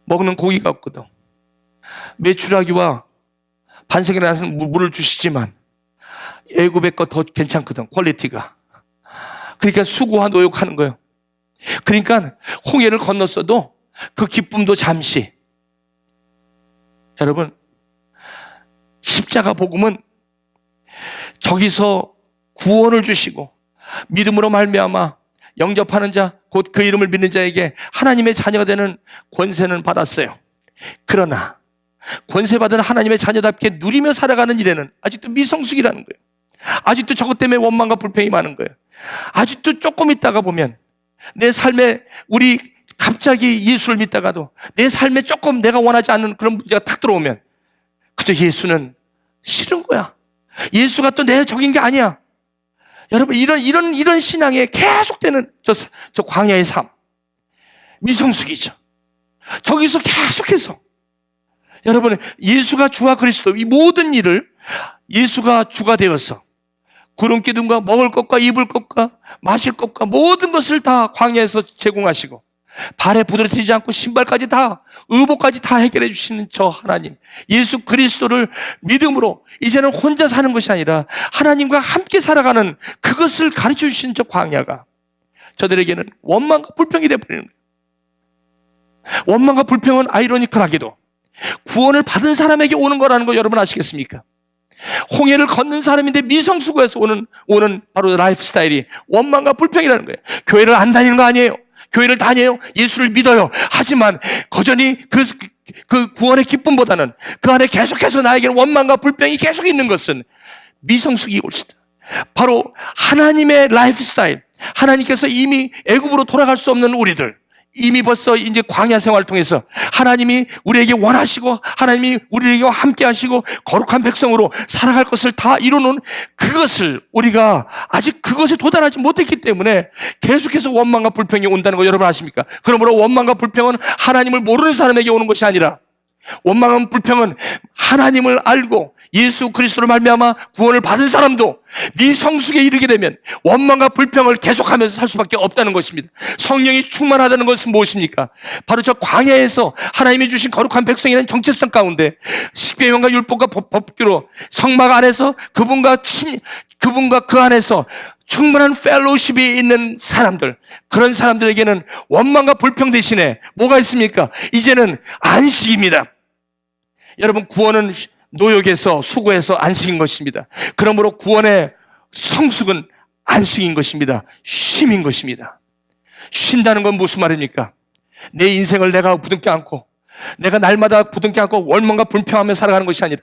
먹는 고기가 없거든. 메추라기와 반석에 나서 물을 주시지만 애굽의 거 더 괜찮거든. 퀄리티가. 그러니까 수고와 노역하는 거예요. 그러니까 홍해를 건넜어도 그 기쁨도 잠시. 여러분 십자가 복음은 저기서 구원을 주시고 믿음으로 말미암아 영접하는 자, 곧 그 이름을 믿는 자에게 하나님의 자녀가 되는 권세는 받았어요. 그러나 권세받은 하나님의 자녀답게 누리며 살아가는 일에는 아직도 미성숙이라는 거예요. 아직도 저것 때문에 원망과 불평이 많은 거예요. 아직도 조금 있다가 보면 내 삶에 우리 갑자기 예수를 믿다가도 내 삶에 조금 내가 원하지 않는 그런 문제가 탁 들어오면 그저 예수는 싫은 거야. 예수가 또 내 적인 게 아니야. 여러분 이런 신앙에 계속되는 저 광야의 삶, 미성숙이죠. 저기서 계속해서 여러분 예수가 주와 그리스도 이 모든 일을 예수가 주가 되어서 구름 기둥과 먹을 것과 입을 것과 마실 것과 모든 것을 다 광야에서 제공하시고 발에 부드러지지 않고 신발까지 다 의복까지 다 해결해 주시는 저 하나님 예수 그리스도를 믿음으로 이제는 혼자 사는 것이 아니라 하나님과 함께 살아가는 그것을 가르쳐 주신 저 광야가 저들에게는 원망과 불평이 되어버리는 거예요. 원망과 불평은 아이러니컬하게도 구원을 받은 사람에게 오는 거라는 거 여러분 아시겠습니까? 홍해를 걷는 사람인데 미성수고에서 오는 바로 라이프 스타일이 원망과 불평이라는 거예요. 교회를 안 다니는 거 아니에요. 교회를 다녀요. 예수를 믿어요. 하지만 거전히 그 구원의 기쁨보다는 그 안에 계속해서 나에게는 원망과 불평이 계속 있는 것은 미성숙이 올시다. 바로 하나님의 라이프 스타일. 하나님께서 이미 애굽으로 돌아갈 수 없는 우리들, 이미 벌써 이제 광야 생활을 통해서 하나님이 우리에게 원하시고 하나님이 우리에게 함께 하시고 거룩한 백성으로 살아갈 것을 다 이루는 그것을 우리가 아직 그것에 도달하지 못했기 때문에 계속해서 원망과 불평이 온다는 거 여러분 아십니까? 그러므로 원망과 불평은 하나님을 모르는 사람에게 오는 것이 아니라 원망과 불평은 하나님을 알고 예수 그리스도를 말미암아 구원을 받은 사람도 미성숙에 이르게 되면 원망과 불평을 계속하면서 살 수밖에 없다는 것입니다. 성령이 충만하다는 것은 무엇입니까? 바로 저 광야에서 하나님이 주신 거룩한 백성이라는 정체성 가운데 십계명과 율법과 법규로 성막 안에서 그분과 그 안에서 충분한 펠로우십이 있는 사람들, 그런 사람들에게는 원망과 불평 대신에 뭐가 있습니까? 이제는 안식입니다. 여러분 구원은 노역에서 수고해서 안식인 것입니다. 그러므로 구원의 성숙은 안식인 것입니다. 쉼인 것입니다. 쉰다는 건 무슨 말입니까? 내 인생을 내가 부둥켜 안고 내가 날마다 부둥켜 안고 원망과 불평하며 살아가는 것이 아니라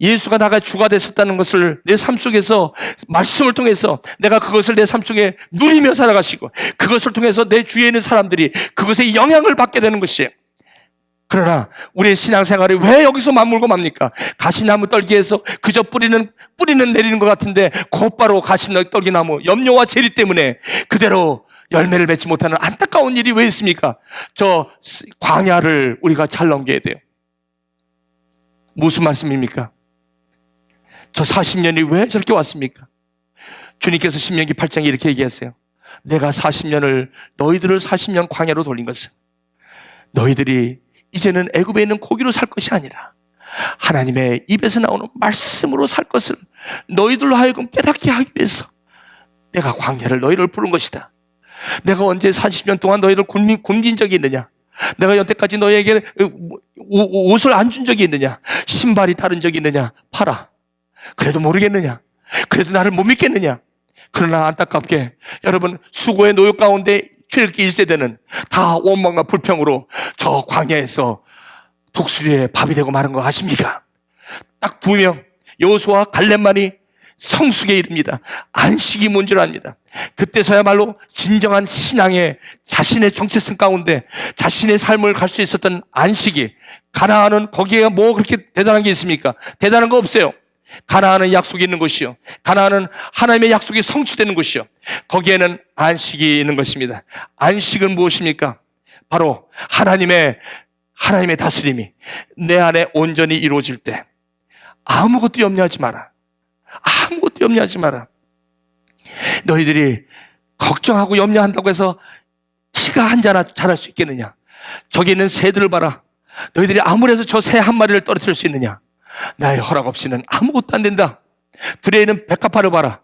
예수가 나가 주가 되셨다는 것을 내 삶 속에서 말씀을 통해서 내가 그것을 내 삶 속에 누리며 살아가시고 그것을 통해서 내 주위에 있는 사람들이 그것에 영향을 받게 되는 것이에요. 그러나 우리의 신앙생활이 왜 여기서 맞물고 맙니까? 가시나무 떨기에서 그저 뿌리는 내리는 것 같은데 곧바로 가시나무 떨기나무 염려와 재리 때문에 그대로 열매를 맺지 못하는 안타까운 일이 왜 있습니까? 저 광야를 우리가 잘 넘겨야 돼요. 무슨 말씀입니까? 저 40년이 왜 저렇게 왔습니까? 주님께서 신명기 8장에 이렇게 얘기했어요. 내가 40년을 너희들을 40년 광야로 돌린 것은 너희들이 이제는 애굽에 있는 고기로 살 것이 아니라 하나님의 입에서 나오는 말씀으로 살 것을 너희들로 하여금 깨닫게 하기 위해서 내가 광야를 너희를 부른 것이다. 내가 언제 40년 동안 너희를 굶긴 적이 있느냐? 내가 여태까지 너희에게 옷을 안 준 적이 있느냐? 신발이 다른 적이 있느냐? 팔아. 그래도 모르겠느냐? 그래도 나를 못 믿겠느냐? 그러나 안타깝게 여러분, 수고의 노역 가운데 출애굽기 1세대는 다 원망과 불평으로 저 광야에서 독수리의 밥이 되고 마는 거 아십니까? 딱 2명 여호수아와 갈렙만이 성숙에 이릅니다. 안식이 뭔지를 압니다. 그때서야말로 진정한 신앙의 자신의 정체성 가운데 자신의 삶을 갈 수 있었던 안식이, 가나안은 거기에 뭐 그렇게 대단한 게 있습니까? 대단한 거 없어요. 가나안은 약속이 있는 곳이요, 가나안은 하나님의 약속이 성취되는 곳이요, 거기에는 안식이 있는 것입니다. 안식은 무엇입니까? 바로 하나님의 다스림이 내 안에 온전히 이루어질 때 아무것도 염려하지 마라. 아무것도 염려하지 마라. 너희들이 걱정하고 염려한다고 해서 키가 한 자나 자랄 수 있겠느냐? 저기 있는 새들을 봐라. 너희들이 아무래도 저 새 한 마리를 떨어뜨릴 수 있느냐? 나의 허락 없이는 아무것도 안 된다. 들에 있는 백합화를 봐라.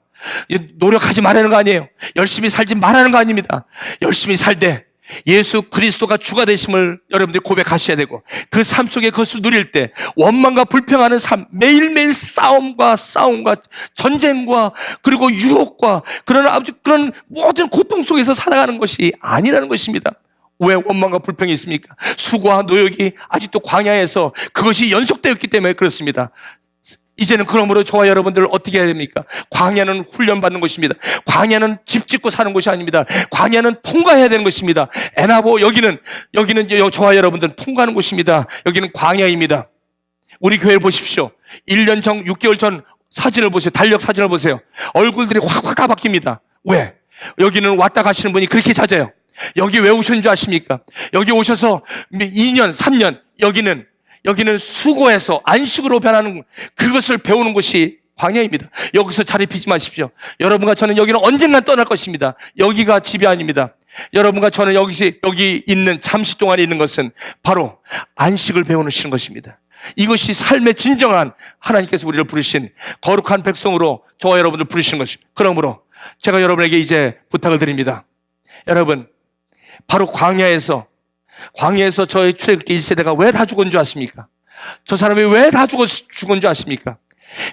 노력하지 말라는 거 아니에요. 열심히 살지 말라는 거 아닙니다. 열심히 살되 예수 그리스도가 주가 되심을 여러분들이 고백하셔야 되고, 그 삶 속에 그것을 누릴 때 원망과 불평하는 삶, 매일매일 싸움과 전쟁과 그리고 유혹과 그런 모든 고통 속에서 살아가는 것이 아니라는 것입니다. 왜 원망과 불평이 있습니까? 수고와 노역이 아직도 광야에서 그것이 연속되었기 때문에 그렇습니다. 이제는 그러므로 저와 여러분들 어떻게 해야 됩니까? 광야는 훈련받는 것입니다. 광야는 집 짓고 사는 것이 아닙니다. 광야는 통과해야 되는 것입니다. 에나보, 여기는 저와 여러분들은 통과하는 곳입니다. 여기는 광야입니다. 우리 교회를 보십시오. 1년 전, 6개월 전 사진을 보세요. 달력 사진을 보세요. 얼굴들이 확 다 바뀝니다. 왜? 여기는 왔다 가시는 분이 그렇게 잦아요. 여기 왜 오셨는 줄 아십니까? 여기 오셔서 2년, 3년, 여기는 수고해서 안식으로 변하는, 그것을 배우는 곳이 광야입니다. 여기서 자리 피지 마십시오. 여러분과 저는 여기는 언젠간 떠날 것입니다. 여기가 집이 아닙니다. 여러분과 저는 여기 있는, 잠시 동안에 있는 것은 바로 안식을 배우시는 것입니다. 이것이 삶의 진정한, 하나님께서 우리를 부르신 거룩한 백성으로 저와 여러분을 부르시는 것입니다. 그러므로 제가 여러분에게 이제 부탁을 드립니다. 여러분, 바로 광야에서 저의 출애굽기 1세대가 왜 다 죽은 줄 아십니까? 저 사람이 왜 다 죽은 줄 아십니까?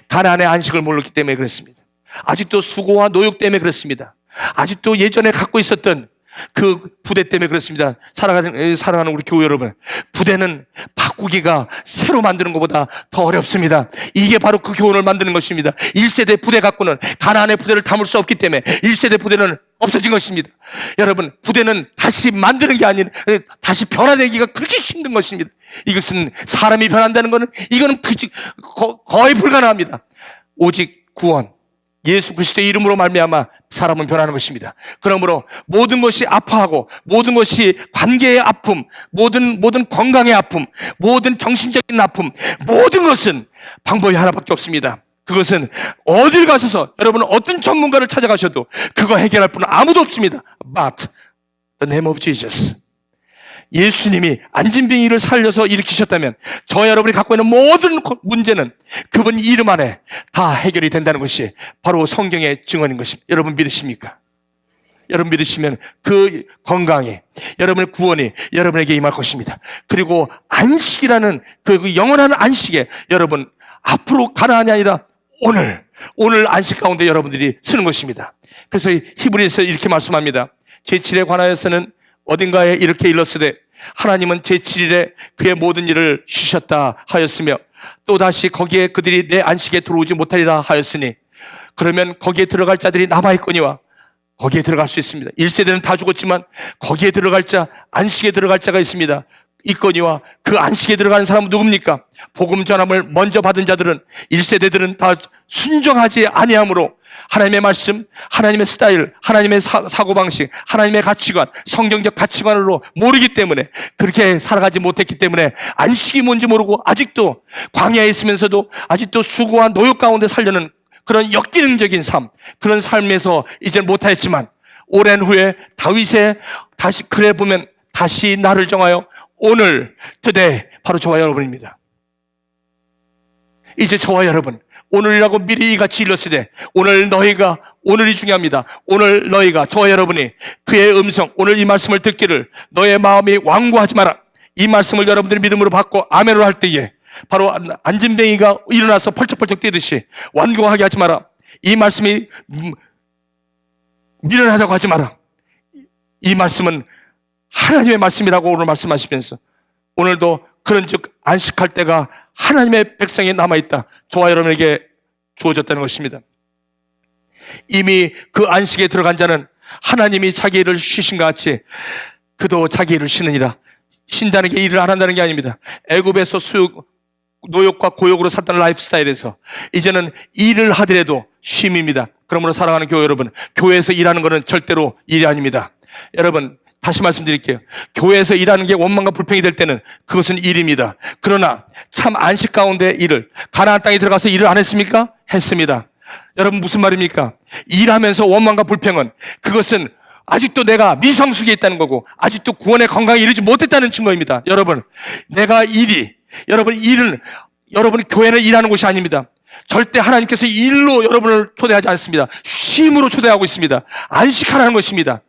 가나안의 안식을 몰랐기 때문에 그렇습니다. 아직도 수고와 노역 때문에 그렇습니다. 아직도 예전에 갖고 있었던 그 부대 때문에 그렇습니다. 사랑하는 우리 교회 여러분, 부대는 바꾸기가 새로 만드는 것보다 더 어렵습니다. 이게 바로 그 교훈을 만드는 것입니다. 1세대 부대 갖고는 가나안의 부대를 담을 수 없기 때문에 1세대 부대는 없어진 것입니다. 여러분, 부대는 다시 만드는 게 아닌 다시 변화되기가 그렇게 힘든 것입니다. 이것은 사람이 변한다는 것은 이거는 거의 불가능합니다. 오직 구원, 예수 그리스도의 이름으로 말미암아 사람은 변하는 것입니다. 그러므로 모든 것이 아파하고, 모든 것이 관계의 아픔, 모든 건강의 아픔, 모든 정신적인 아픔, 모든 것은 방법이 하나밖에 없습니다. 그것은 어딜 가셔서 여러분은 어떤 전문가를 찾아가셔도 그거 해결할 분은 아무도 없습니다. But the name of Jesus. 예수님이 안진뱅이를 살려서 일으키셨다면 저와 여러분이 갖고 있는 모든 문제는 그분 이름 안에 다 해결이 된다는 것이 바로 성경의 증언인 것입니다. 여러분 믿으십니까? 여러분 믿으시면 그 건강이, 여러분의 구원이 여러분에게 임할 것입니다. 그리고 안식이라는 그 영원한 안식에 여러분 앞으로 가나안이 아니라 오늘 안식 가운데 여러분들이 쓰는 것입니다. 그래서 히브리서에 이렇게 말씀합니다. 제7에 관하여서는 어딘가에 이렇게 일렀으되 하나님은 제7일에 그의 모든 일을 쉬셨다 하였으며 또다시 거기에 그들이 내 안식에 들어오지 못하리라 하였으니, 그러면 거기에 들어갈 자들이 남아있거니와 거기에 들어갈 수 있습니다. 1세대는 다 죽었지만 거기에 들어갈 자, 안식에 들어갈 자가 있습니다. 있거니와 그 안식에 들어가는 사람은 누굽니까? 복음 전함을 먼저 받은 자들은 1세대들은 다 순종하지 아니하므로 하나님의 말씀, 하나님의 스타일, 하나님의 사고방식, 하나님의 가치관, 성경적 가치관으로 모르기 때문에, 그렇게 살아가지 못했기 때문에 안식이 뭔지 모르고 아직도 광야에 있으면서도 아직도 수고와 노역 가운데 살려는 그런 역기능적인 삶, 그런 삶에서 이제 못하였지만 오랜 후에 다윗의 다시 글에 보면 다시 나를 정하여 오늘, today, 바로 저와 여러분입니다. 이제 저와 여러분, 오늘이라고 미리 이같이 일렀으되 오늘이 중요합니다. 오늘 너희가, 저와 여러분이 그의 음성, 오늘 이 말씀을 듣기를 너의 마음이 완고하지 마라. 이 말씀을 여러분들이 믿음으로 받고 아멘으로 할 때에 바로 안진뱅이가 일어나서 펄쩍펄쩍 뛰듯이 완고하게 하지 마라. 이 말씀이 미련하다고 하지 마라. 이 말씀은 하나님의 말씀이라고 오늘 말씀하시면서 오늘도 그런즉 안식할 때가 하나님의 백성에 남아있다. 저와 여러분에게 주어졌다는 것입니다. 이미 그 안식에 들어간 자는 하나님이 자기 일을 쉬신 것 같이 그도 자기 일을 쉬느니라. 쉰다는 게 일을 안 한다는 게 아닙니다. 애굽에서 노역과 고역으로 살던 라이프스타일에서 이제는 일을 하더라도 쉼입니다. 그러므로 사랑하는 교회 여러분, 교회에서 일하는 것은 절대로 일이 아닙니다. 여러분, 다시 말씀드릴게요. 교회에서 일하는 게 원망과 불평이 될 때는 그것은 일입니다. 그러나 참 안식 가운데 일을, 가나안 땅에 들어가서 일을 안 했습니까? 했습니다. 여러분, 무슨 말입니까? 일하면서 원망과 불평은 그것은 아직도 내가 미성숙에 있다는 거고 아직도 구원의 건강에 이르지 못했다는 증거입니다. 여러분, 여러분 교회는 일하는 곳이 아닙니다. 절대 하나님께서 일로 여러분을 초대하지 않습니다. 쉼으로 초대하고 있습니다. 안식하라는 것입니다.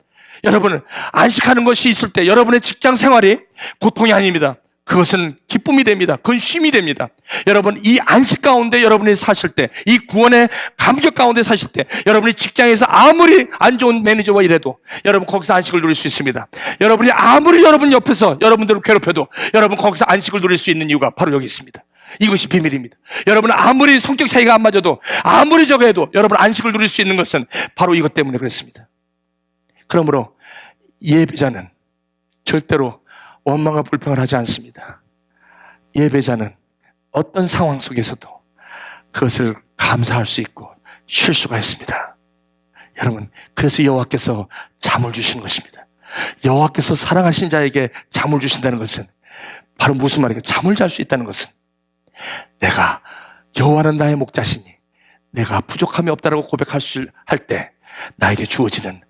여러분, 안식하는 것이 있을 때 여러분의 직장 생활이 고통이 아닙니다. 그것은 기쁨이 됩니다. 그건 쉼이 됩니다. 여러분, 이 안식 가운데 여러분이 사실 때, 이 구원의 감격 가운데 사실 때, 여러분이 직장에서 아무리 안 좋은 매니저와 일해도 여러분 거기서 안식을 누릴 수 있습니다. 여러분이 아무리 여러분 옆에서 여러분들을 괴롭혀도 여러분 거기서 안식을 누릴 수 있는 이유가 바로 여기 있습니다. 이것이 비밀입니다. 여러분, 아무리 성격 차이가 안 맞아도 아무리 저거 해도 여러분 안식을 누릴 수 있는 것은 바로 이것 때문에 그렇습니다. 그러므로 예배자는 절대로 원망과 불평을 하지 않습니다. 예배자는 어떤 상황 속에서도 그것을 감사할 수 있고 쉴 수가 있습니다. 여러분, 그래서 여호와께서 잠을 주시는 것입니다. 여호와께서 사랑하신 자에게 잠을 주신다는 것은 바로 무슨 말이에요? 잠을 잘 수 있다는 것은 내가 여호와는 나의 목자시니 내가 부족함이 없다라고 고백할 때 나에게 주어지는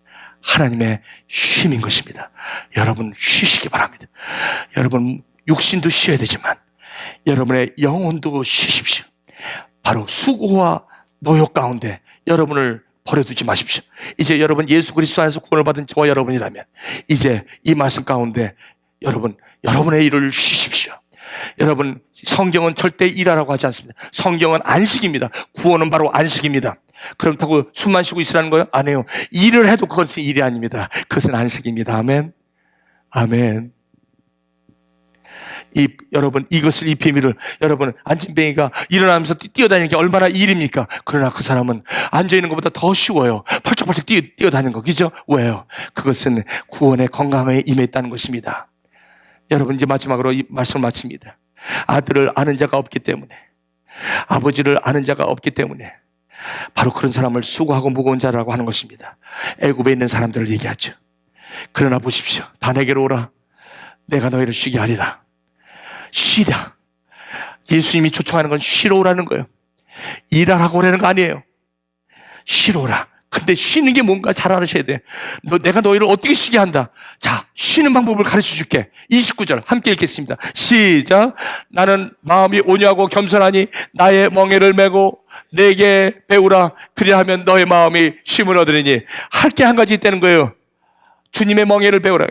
하나님의 쉼인 것입니다. 여러분, 쉬시기 바랍니다. 여러분, 육신도 쉬어야 되지만 여러분의 영혼도 쉬십시오. 바로 수고와 노역 가운데 여러분을 버려두지 마십시오. 이제 여러분 예수 그리스도 안에서 구원을 받은 저와 여러분이라면 이제 이 말씀 가운데 여러분의 일을 쉬십시오. 여러분, 성경은 절대 일하라고 하지 않습니다. 성경은 안식입니다. 구원은 바로 안식입니다. 그렇다고 숨만 쉬고 있으라는 거예요? 아니에요. 일을 해도 그것은 일이 아닙니다. 그것은 안식입니다. 아멘. 아멘. 여러분, 이 비밀을, 여러분, 안진뱅이가 일어나면서 뛰어다니는 게 얼마나 일입니까? 그러나 그 사람은 앉아있는 것보다 더 쉬워요. 펄쩍펄쩍 뛰어다니는 거, 그죠? 왜요? 그것은 구원의 건강에 임했다는 것입니다. 여러분, 이제 마지막으로 이 말씀을 마칩니다. 아들을 아는 자가 없기 때문에, 아버지를 아는 자가 없기 때문에 바로 그런 사람을 수고하고 무거운 자라고 하는 것입니다. 애굽에 있는 사람들을 얘기하죠. 그러나 보십시오. 다 내게로 오라. 내가 너희를 쉬게 하리라. 쉬라. 예수님이 초청하는 건 쉬러 오라는 거예요. 일하라고 오라는 거 아니에요. 쉬러 오라. 근데 쉬는 게 뭔가 잘 알으셔야 돼. 내가 너희를 어떻게 쉬게 한다. 자, 쉬는 방법을 가르쳐 줄게. 29절 함께 읽겠습니다. 시작. 나는 마음이 온유하고 겸손하니 나의 멍에를 메고 내게 배우라. 그리하면 너의 마음이 쉼을 얻으리니. 할 게 한 가지 있다는 거예요. 주님의 멍에를 배우라.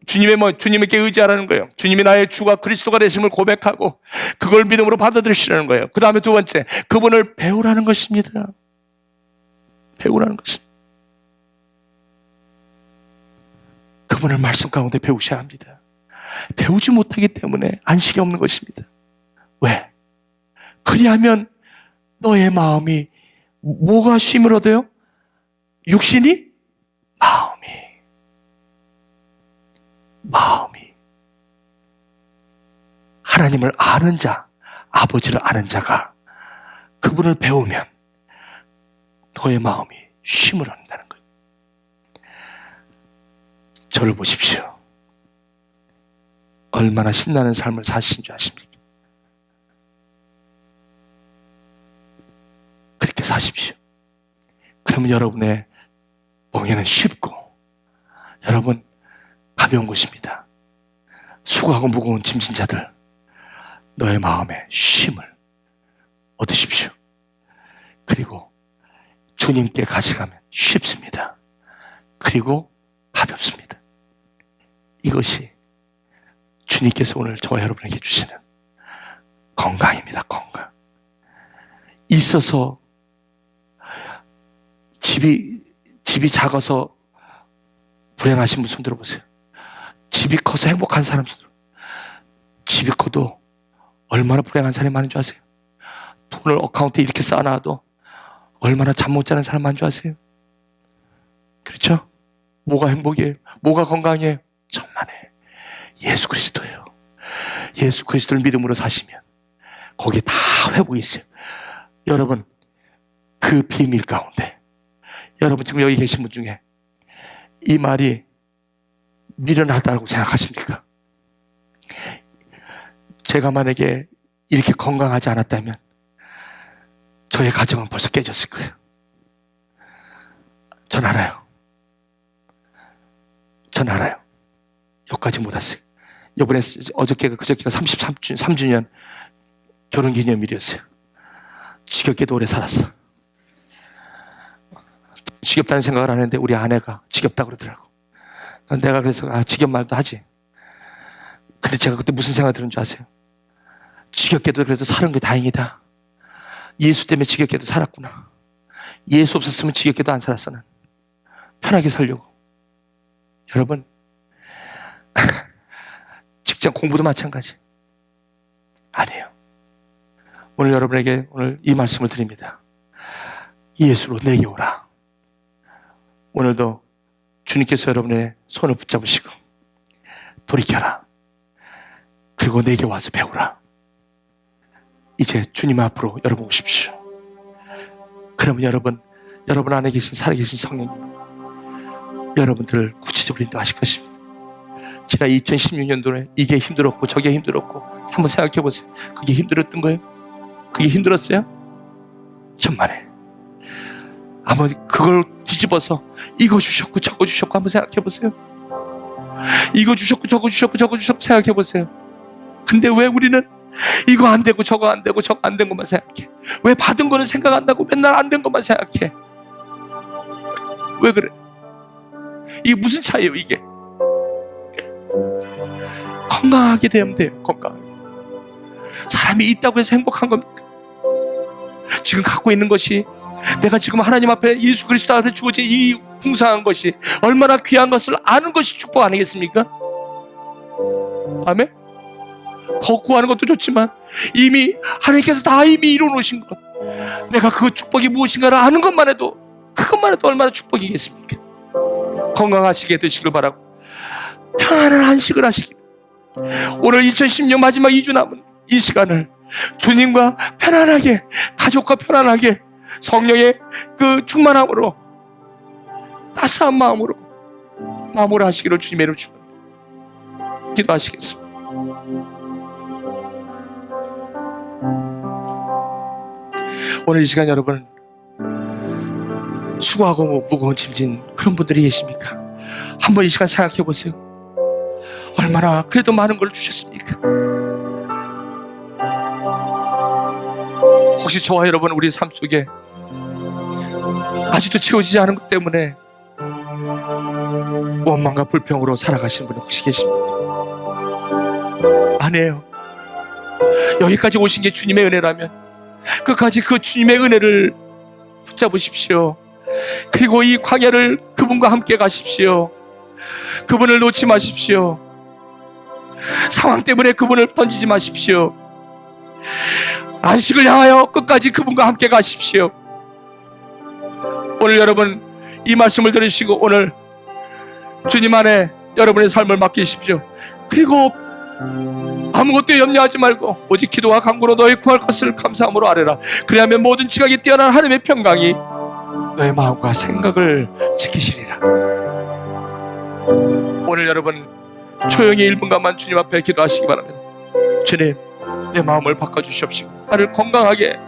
주님에게 의지하라는 거예요. 주님이 나의 주가 그리스도가 되심을 고백하고 그걸 믿음으로 받아들이시라는 거예요. 그 다음에 두 번째, 그분을 배우라는 것입니다. 배우라는 것입니다. 그분을 말씀 가운데 배우셔야 합니다. 배우지 못하기 때문에 안식이 없는 것입니다. 왜? 그리하면 너의 마음이 뭐가 쉼을 얻어요? 육신이? 마음이 하나님을 아는 자, 아버지를 아는 자가 그분을 배우면 너의 마음이 쉼을 얻는다는 거예요. 저를 보십시오. 얼마나 신나는 삶을 사신 줄 아십니까? 그렇게 사십시오. 그러면 여러분의 멍에는 쉽고 여러분 가벼운 것입니다. 수고하고 무거운 짐진 자들, 너의 마음에 쉼을 얻으십시오. 그리고 주님께 가져가면 쉽습니다. 그리고 가볍습니다. 이것이 주님께서 오늘 저와 여러분에게 주시는 건강입니다. 건강. 있어서 집이 작아서 불행하신 분 손 들어보세요. 집이 커서 행복한 사람 손 들어보세요. 집이 커도 얼마나 불행한 사람이 많은 줄 아세요? 돈을 어카운트에 이렇게 쌓아놔도 얼마나 잠 못 자는 사람 많은 줄 아세요? 그렇죠? 뭐가 행복이에요? 뭐가 건강이에요? 천만에 예수 그리스도예요. 예수 그리스도를 믿음으로 사시면 거기에 다 회복이 있어요. 여러분, 그 비밀 가운데 여러분 지금 여기 계신 분 중에 이 말이 미련하다고 생각하십니까? 제가 만약에 이렇게 건강하지 않았다면 저의 가정은 벌써 깨졌을 거예요. 전 알아요. 전 알아요. 여기까지 못 왔어요. 이번에 어저께가 그저께가 33주년 결혼기념일이었어요. 지겹게도 오래 살았어. 지겹다는 생각을 안 했는데 우리 아내가 지겹다고 그러더라고. 내가 그래서 지겹 말도 하지. 근데 제가 그때 무슨 생각 들은 줄 아세요? 지겹게도 그래도 사는 게 다행이다. 예수 때문에 지겹게도 살았구나. 예수 없었으면 지겹게도 안 살았어. 난 편하게 살려고. 여러분, 직장 공부도 마찬가지. 아니에요. 오늘 여러분에게 오늘 이 말씀을 드립니다. 예수로 내게 오라. 오늘도 주님께서 여러분의 손을 붙잡으시고 돌이켜라. 그리고 내게 와서 배우라. 이제 주님 앞으로 여러분 오십시오. 그러면 여러분 안에 계신 살아계신 성령님 여러분들을 구체적으로 인도하실 것입니다. 지난 2016년도에 이게 힘들었고 저게 힘들었고 한번 생각해 보세요. 그게 힘들었던 거예요? 그게 힘들었어요? 천만에. 아마 그걸 뒤집어서 이거 주셨고 저거 주셨고 한번 생각해 보세요. 이거 주셨고 저거 주셨고 저거 주셨고 생각해 보세요. 근데 왜 우리는 이거 안 되고 저거 안 되고 저거 안 된 것만 생각해? 왜 받은 거는 생각 안 나고 맨날 안 된 것만 생각해? 왜 그래? 이게 무슨 차이예요 이게? 건강하게 되면 돼요. 건강하게. 사람이 있다고 해서 행복한 겁니까? 지금 갖고 있는 것이 내가 지금 하나님 앞에 예수 그리스도 앞에 주어진 이 풍성한 것이 얼마나 귀한 것을 아는 것이 축복 아니겠습니까? 아멘? 더 구하는 것도 좋지만 이미 하나님께서 다 이미 이루어놓으신 것, 내가 그 축복이 무엇인가를 아는 것만 해도 그것만 해도 얼마나 축복이겠습니까? 건강하시게 되시길 바라고 평안한 안식을 하시길, 오늘 2016년 마지막 2주 남은 이 시간을 주님과 편안하게, 가족과 편안하게 성령의 그 충만함으로 따스한 마음으로 마무리하시기를 주님의 이름으로 축원합니다. 기도하시겠습니다. 오늘 이 시간 여러분 수고하고 무거운 짐진 그런 분들이 계십니까? 한번 이 시간 생각해 보세요. 얼마나 그래도 많은 걸 주셨습니까? 혹시 저와 여러분 우리 삶 속에 아직도 채워지지 않은 것 때문에 원망과 불평으로 살아가시는 분이 혹시 계십니까? 아니에요. 여기까지 오신 게 주님의 은혜라면 끝까지 그 주님의 은혜를 붙잡으십시오. 그리고 이 광야를 그분과 함께 가십시오. 그분을 놓지 마십시오. 상황 때문에 그분을 던지지 마십시오. 안식을 향하여 끝까지 그분과 함께 가십시오. 오늘 여러분 이 말씀을 들으시고 오늘 주님 안에 여러분의 삶을 맡기십시오. 그리고 아무것도 염려하지 말고 오직 기도와 간구로 너의 구할 것을 감사함으로 아뢰라. 그리하면 모든 지각이 뛰어난 하나님의 평강이 너의 마음과 생각을 지키시리라. 오늘 여러분 조용히 1분간만 주님 앞에 기도하시기 바랍니다. 주님, 내 마음을 바꿔주시옵시고 나를 건강하게,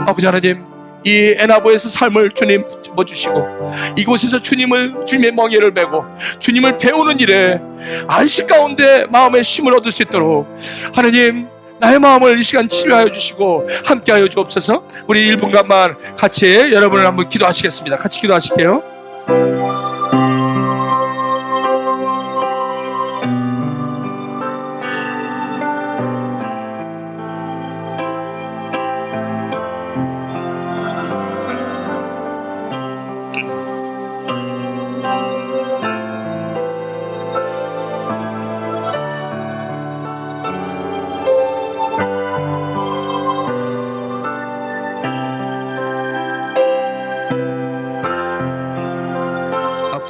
아버지 하나님, 이 에나보에서 삶을 주님 붙잡아주시고 이곳에서 주님의 멍에를 메고 주님을 배우는 일에 안식 가운데 마음의 쉼을 얻을 수 있도록 하나님, 나의 마음을 이 시간 치료하여 주시고 함께하여 주옵소서. 우리 1분간만 같이 여러분을 한번 기도하시겠습니다. 같이 기도하실게요.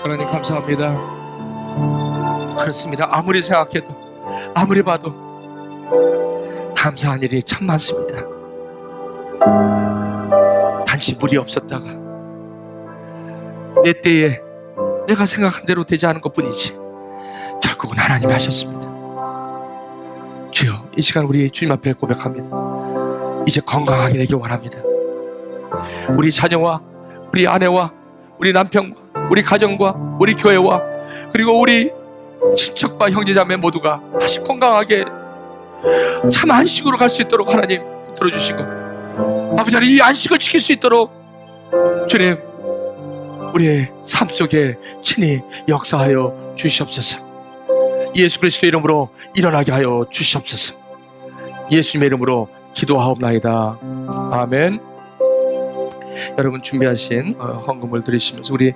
하나님 감사합니다. 그렇습니다. 아무리 생각해도 아무리 봐도 감사한 일이 참 많습니다. 단지 물이 없었다가 내 때에 내가 생각한 대로 되지 않은 것뿐이지 결국은 하나님이 하셨습니다. 주여, 이 시간 우리 주님 앞에 고백합니다. 이제 건강하게 되길 원합니다. 우리 자녀와 우리 아내와 우리 남편과 우리 가정과 우리 교회와 그리고 우리 친척과 형제자매 모두가 다시 건강하게 참 안식으로 갈 수 있도록 하나님 들어주시고, 아버지 하나님, 이 안식을 지킬 수 있도록 주님 우리의 삶 속에 친히 역사하여 주시옵소서. 예수 그리스도 이름으로 일어나게 하여 주시옵소서. 예수님의 이름으로 기도하옵나이다. 아멘. 여러분 준비하신 헌금을 드리시면서 우리